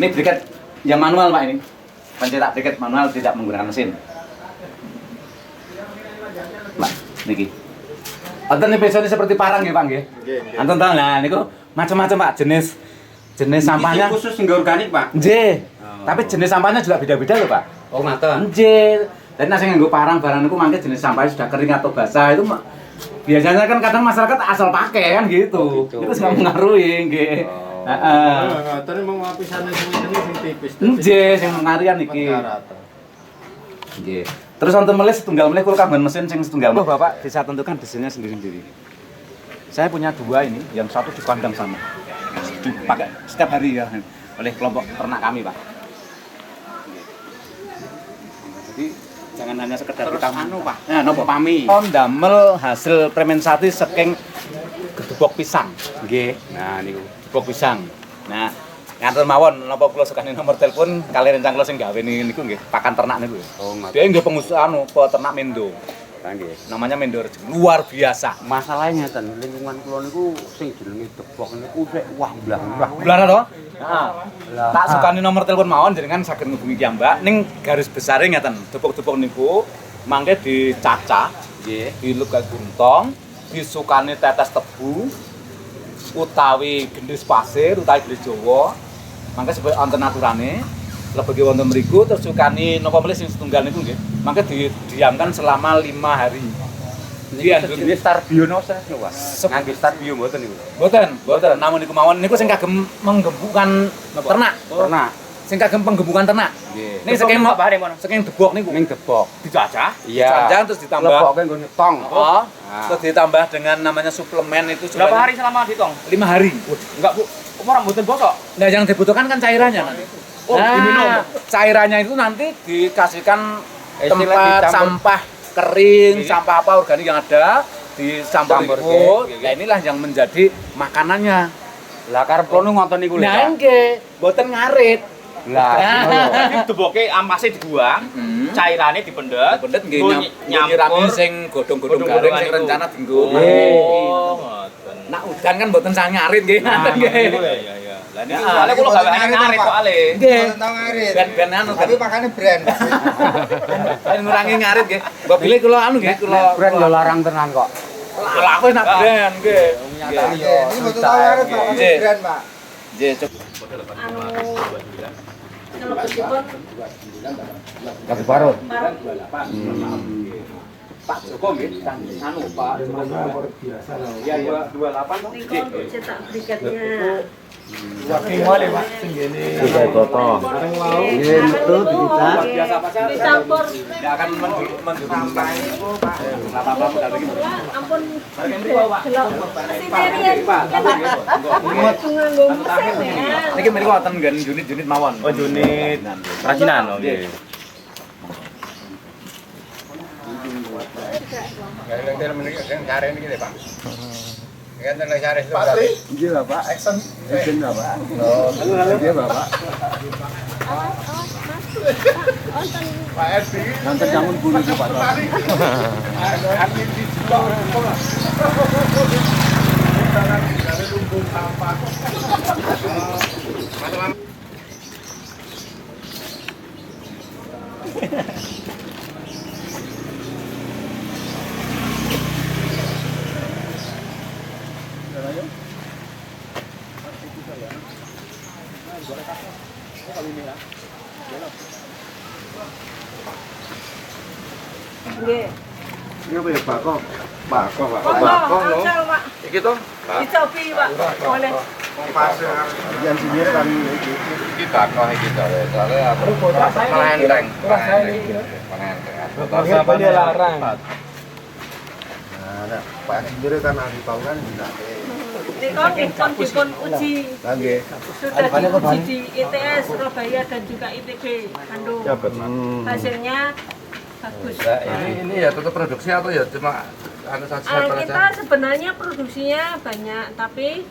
Ini briket yang manual Pak ini. Pencetak briket manual tidak menggunakan mesin. Pak, niki. Wonten besone seperti parang nggih Pak nggih. Nggih. Anten ta lah niku macam-macam Pak jenis sampahnya. Ini khusus nggak organik, Pak. Nggih. Tapi jenis sampahnya juga beda-beda loh, Pak. Oh, ngaten. Nggih. Tapi nek sing nganggo parang barang niku mangke jenis sampahnya sudah kering atau basah itu biasanya kan kadang masyarakat asal pakai kan gitu. Oh, gitu. Itu nggak mengaruhi nggih. Heeh. Ngoten mung lapisane sing tipis. Nggih, sing ngarian iki. Nggih. Terus wonten melih setunggal melih kula kagungan mesin sing setunggal. Bapak bisa tentukan desainnya sendiri-sendiri. Saya punya dua ini, yang satu di kandang sana. Dipakai setiap hari ya oleh kelompok ternak kami, Pak. Jadi jangan hanya sekedar Terus kita Pak. Nah, nopo Pami. damel hasil fermentasi saking gedebok pisang. Nggih. Nah niku gedebok pisang. Nah, ngatur mawon napa kula sekani nomor telepon kali rencang kula sing gawe niku nggih pakan ternak niku. Oh, ngaten. Dia nggih pengusaha peternak Mendo. Nggih. Namanya Mendo Rejeki. Luar biasa. Masalahnya ten lingkungan kula niku sing jenenge debok niku sik wah blah. Belara to? Heeh. Tak sukani nomor telepon mawon jenengan saged ngubungi ki Mbak ning garis besare ngeten. Debok-debok niku mangke dicacah nggih, dilukai guntong, disukani tetes tebu utawi gendhis pasir utawi gendhis Jawa. Mangke sebagai wonten aturane lebege wonten mriku terus sukani napa melih sing setunggal niku nggih. Mangke didiamkan selama 5 hari. Iya, Jenis Starbio noses niku, Pak. Ngangge Starbio mboten niku. Mboten. Namun niku mawon niku sing kagem menggembukkan ternak. Ternak. Sing kagem penggembukan ternak. Nggih. Ning saking debok niku. Ning debok. Dicacah, Iya. dicacah terus ditambah. Leboke nggo nyetong. Oh, Nah. terus ditambah dengan namanya suplemen itu. Berapa hari selama ditong? 5 hari. Enggak, Bu. Orang mboten bosok. Nah, yang dibutuhkan kan cairannya nanti. Oh, diminum. Cairannya itu nanti dikasihkan Istilah tempat dicampur. sampah kering, Iya. sampah apa organik yang ada dicampur Campur, itu. nggih. Ya inilah yang menjadi makanannya. Lah karep kula ngoten niku lho. Nah, nggih, boten ngarit. Lah, Jadi deboke ampase dibuang, cairannya dipendet. Pendet nggih Nggo nyirami sing godhong-godhong garing sing Godhong-godhongan rencana itu. dienggo. Oh, ngoten. Nak udan kan boten sang ngarit nggih. Nah, Nggih. iya. Lah niki soalnya kula gaweane ngarit soalé. Nggih. Tahu ngarit. Ben anu kan. Tapi pakannya brand. Ben ngurangi ngarit nggih. Mbok pilih kula anu nggih, kula brand yo larang tenan kok. Lah aku nak brand nggih. Nyatane yo Ini betul tahu ngarit Pak, pakannya Nggih. brand Pak. Nggih, cuk. Anu kalau meskipun Kasih parut. Pak Joko nggih, anu Pak Joko. Iya, 28 niku untuk cetak briketnya. Sudah potong. Iya, betul dicetak. biasa Pak saya Dicampur. tidak akan mendukung enggak apa-apa modal lagi. Ampun. Delok sendirian. Nganggo mesin ya. Niki mriku wonten nggen unit-unit mawon. Oh, unit kerajinan oh nggih. Yang ter meniki kan karen iki lho Pak. Kan ter kare itu. Nggih, Bapak. Action. Action, Bapak. Oh, nggih, Bapak. Pak Edi. Nanti jangan bulu itu, Pak. Nggih. Ini apa ya, Pak? Kok? Pak, kok, Pak? Monggo, asal, Pak. Iki to? Dicobi, Pak. Boleh. Yang sini kan Iki bakal iki to. Soalnya aku melenteng. Apa dia larang? Nah, Pak sendiri kan ahli bangunan juga. Nikon dipun uji. Nggih. Sudah diuji di ITS Surabaya dan juga ITB Bandung. Hasilnya bagus. Ini ya tetap produksi atau ya cuma Kita sebenarnya produksinya banyak, tapi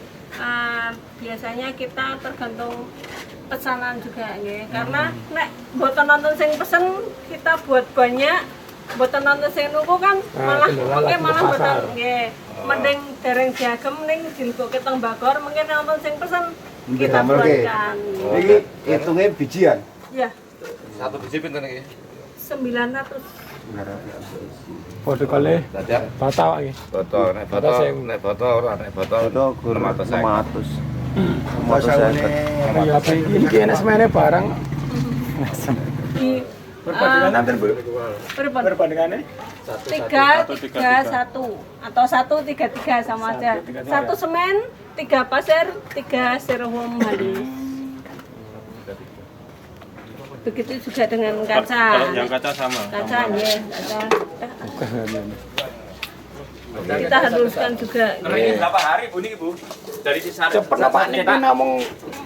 biasanya kita tergantung pesanan juga ya. Karena nek mboten nonton sing pesen kita buat banyak, mboten nonton sing nuku kan malah mboten nggih. Mending dereng diagem ning dilebokke teng Bagor, mungkin nonton sing pesen kita buatkan. Iki hitungnya bijian. Ya, Satu biji pinten iki? 900. Foto kali bata iki. Foto, nek foto ora nek foto. Itu gur 500. Ya apa iki enak semene barang. Di Perbandingan nanti Bu. Perbandingannya 3-3-1 atau 1-3-3 sama aja. 1 semen, 3 pasir, 3 styrofoam halus. Begitu juga dengan kaca. Kalau yang kaca sama. Kaca ya, kaca. Kita haluskan juga. Ini berapa hari Bu ini Bu? Dari sisa cepet apa nih ngomong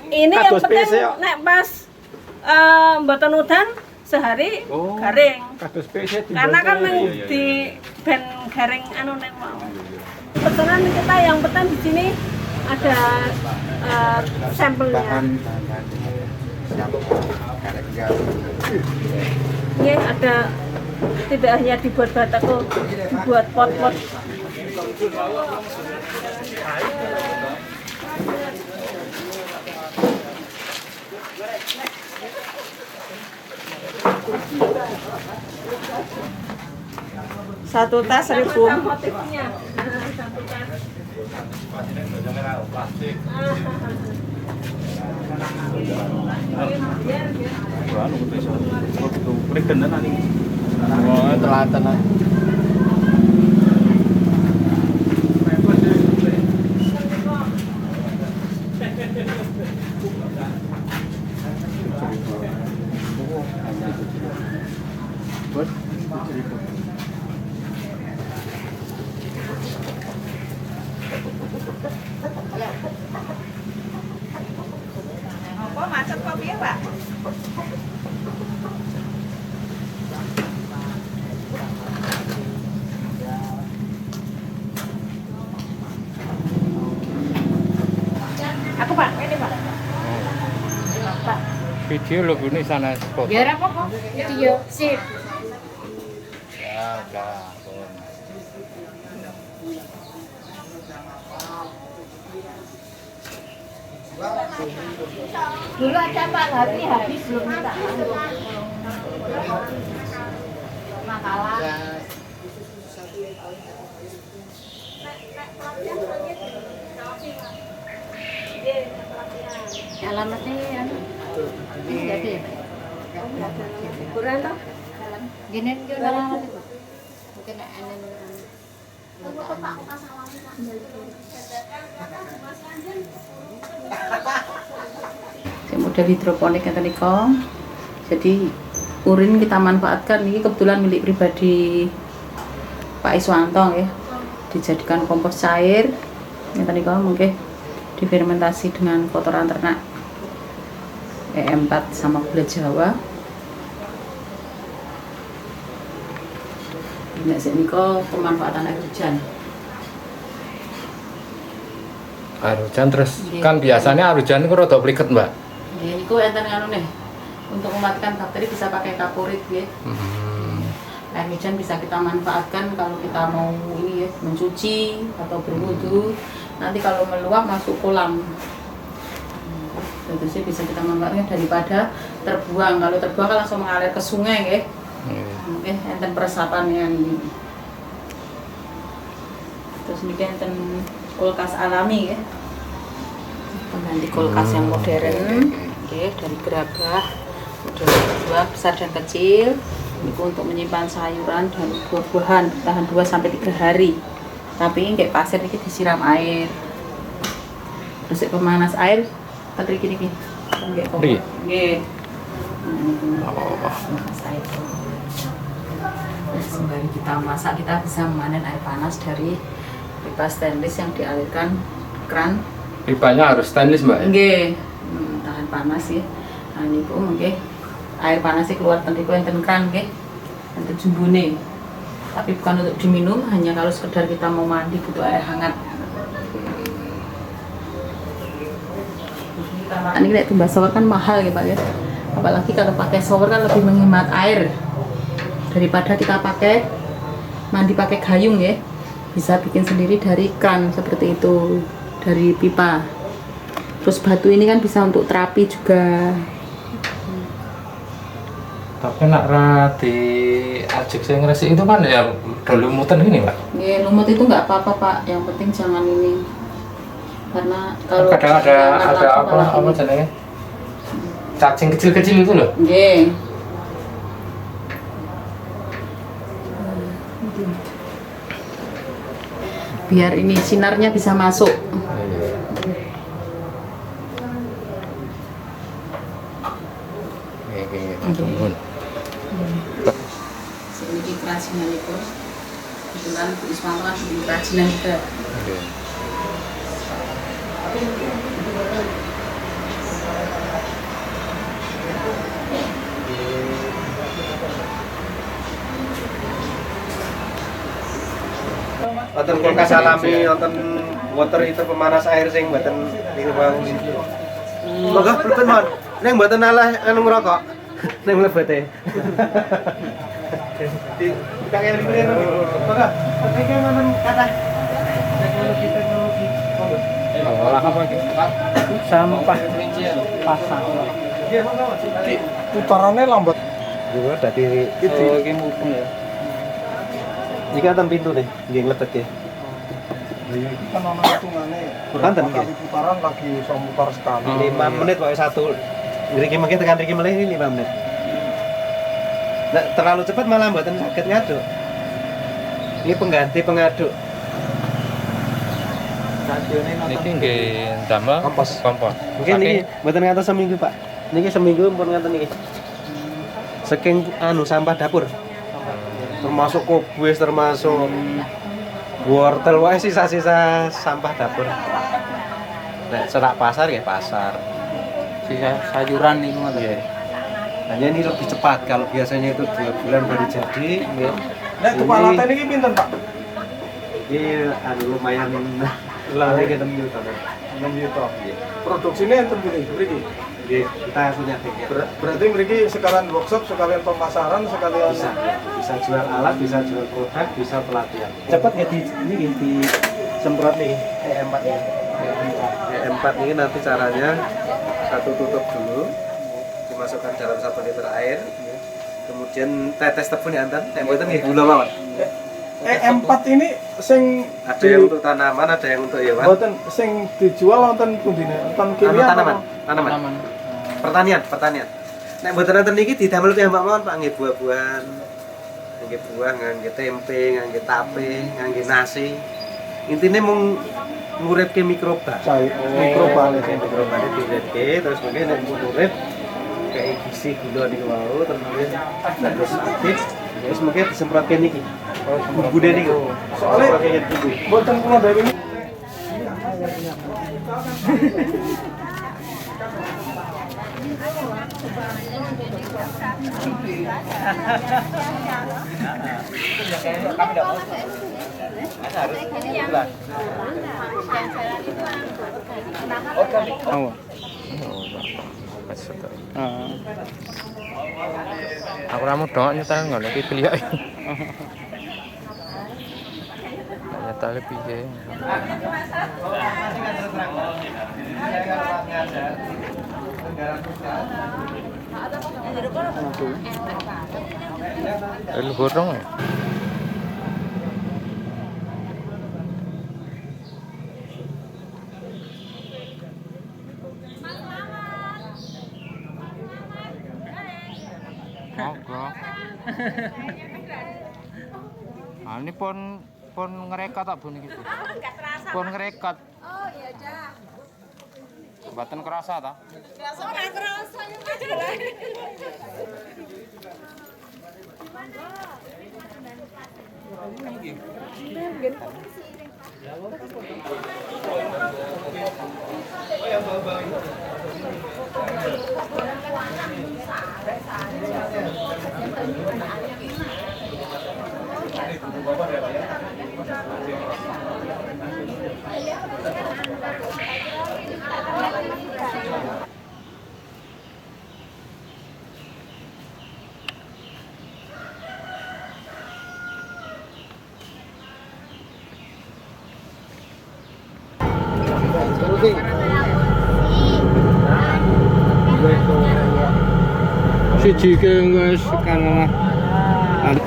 Ini yang kados penting PC ya? nek pas mboten udan sehari garing. kados PC Karena kan di ben garing anu nek mau. Pesanan kita yang penting di sini ada sampelnya. Ini ada, tidak hanya dibuat batako, dibuat pot-pot. Satu tas 1.000. Motifnya. Satu tas. telaten. Apa macet kok piye, Pak? Aku Pak, ini Pak. Pak. Video lo ini sana foto. Biar apa kok? Video, sip. Ya, udah. Dulu ada Pak Hari habis belum minta. Makalah. Alamatnya ini jadi kurang toh? Gini juga alamat itu. Mungkin model hidroponik yang tadi jadi urin kita manfaatkan. Ini kebetulan milik pribadi Pak Iswanto ya, dijadikan kompos cair yang tadi mungkin difermentasi dengan kotoran ternak E4 sama gula Jawa. Nek sik nika pemanfaatan air hujan. Air hujan terus kan biasanya air hujan itu rada pliket, Mbak. Nggih niku enten anu nih. Untuk mematikan bakteri bisa pakai kapurit nggih. Air hujan bisa kita manfaatkan kalau kita mau ini ya, mencuci atau berwudu. Nanti kalau meluap masuk kolam. Itu sih bisa kita manfaatkan daripada terbuang. Kalau terbuang kan langsung mengalir ke sungai nggih. Enten peresapannya ini. Terus ini enten kulkas alami ya. Pengganti kulkas yang modern. Oke, dari gerabah model 2 besar dan kecil. Ini untuk menyimpan sayuran dan buah-buahan tahan 2 sampai 3 hari. Tapi kayak pasir ini disiram air. Terus pemanas air pakai gini. Nggih. Nggih. Sembari kita masak, kita bisa memanen air panas dari pipa stainless yang dialirkan keran. Pipanya harus stainless, Mbak? Nggih, tahan panas ya. Nah niku nggih air panas keluar teng niku enten keran nggih. Enten jumbune. Tapi bukan untuk diminum, hanya kalau sekedar kita mau mandi butuh air hangat. Ini kayak tumbas shower kan mahal ya Pak ya. Apalagi kalau pakai shower kan lebih menghemat air daripada kita pakai mandi pakai gayung ya. Bisa bikin sendiri dari kran seperti itu, dari pipa. Terus batu ini kan bisa untuk terapi juga. Tapi nak rati ajik saya ngeresik itu kan ya udah lumutan gini Pak. Ya, lumut itu nggak apa-apa Pak, yang penting jangan ini. Karena kalau kadang ada apa jenenge? Cacing kecil-kecil itu loh. Nggih. Biar ini sinarnya bisa masuk. Ini kerajinan itu. Kebetulan Bu Ismanto kan di kerajinan juga. Wonten kulkas alami, wonten water itu pemanas air sing mboten niku Bang. Monggo punten mon. Ning mboten alah anu ngrokok. Ning mlebete. Di kakek rene. Monggo. Iki wonten kathah teknologi. Monggo. Olah apa iki? Sampah pasang. Nggih, monggo. Putarane lambat. Juga dadi iki mumpung ya. Jika ada pintu nih, nggih nglepet ya. Ini kan ana hitungane. Kanten nggih. Putaran lagi iso mutar sekali. 5 menit pokoke satu. Ngriki mengki tekan mriki melih ini 5 menit. Nek terlalu cepat malah mboten saged ngaduk. Ini pengganti pengaduk. Niki nggih damel kompos. Mungkin niki mboten ngantos seminggu, Pak. Niki seminggu pun ngantos niki. Saking sampah dapur. Termasuk kobis, termasuk wortel, wae sisa-sisa sampah dapur. Nek serak pasar ya pasar. Sisa sayuran itu nggak ya. Hanya ini lebih cepat, kalau biasanya itu 2 bulan baru jadi. Ya. Nek kepala teh niki pinten, Pak? Ini lumayan lah kita juta. 6 juta. Produksinya enten mriki. Kita punya bengkel. Berarti mriki sekalian workshop, sekalian pemasaran, sekalian bisa jual alat, bisa jual produk, bisa pelatihan. Cepat ya di semprot nih E4 ini. E4 ini nanti caranya satu tutup dulu, dimasukkan dalam 1 liter air, kemudian tetes tepung anten, yang buatan nih gula mawon. E4 ini sing ada yang untuk tanaman, ada yang untuk hewan. Mboten sing dijual wonten pundine? Wonten kimia tanaman. Pertanian. Nek mboten wonten niki didamel piyambak mawon Pak, nggih buah-buahan. Nggih buah, nggih tempe, nggih tape, nggih nasi. Intine mung nguripke mikroba. Mikroba diuripke terus mungkin nek urip kayak gizi gula niku wau terus aktif. Terus mungkin disemprotke niki. Bumbu niku. Soale mboten kula dhewe ini Aku ramu dong nyetel nggak lagi beli aja. Nyetel piye? Lu gorong ya? Nah, ini pon ngerekat tak bunyi gitu. Pon ngerekat. Oh iya dah. Baten kerasa tak? Kerasa nggak kerasa ini. Siji ke wis kan omah. Ini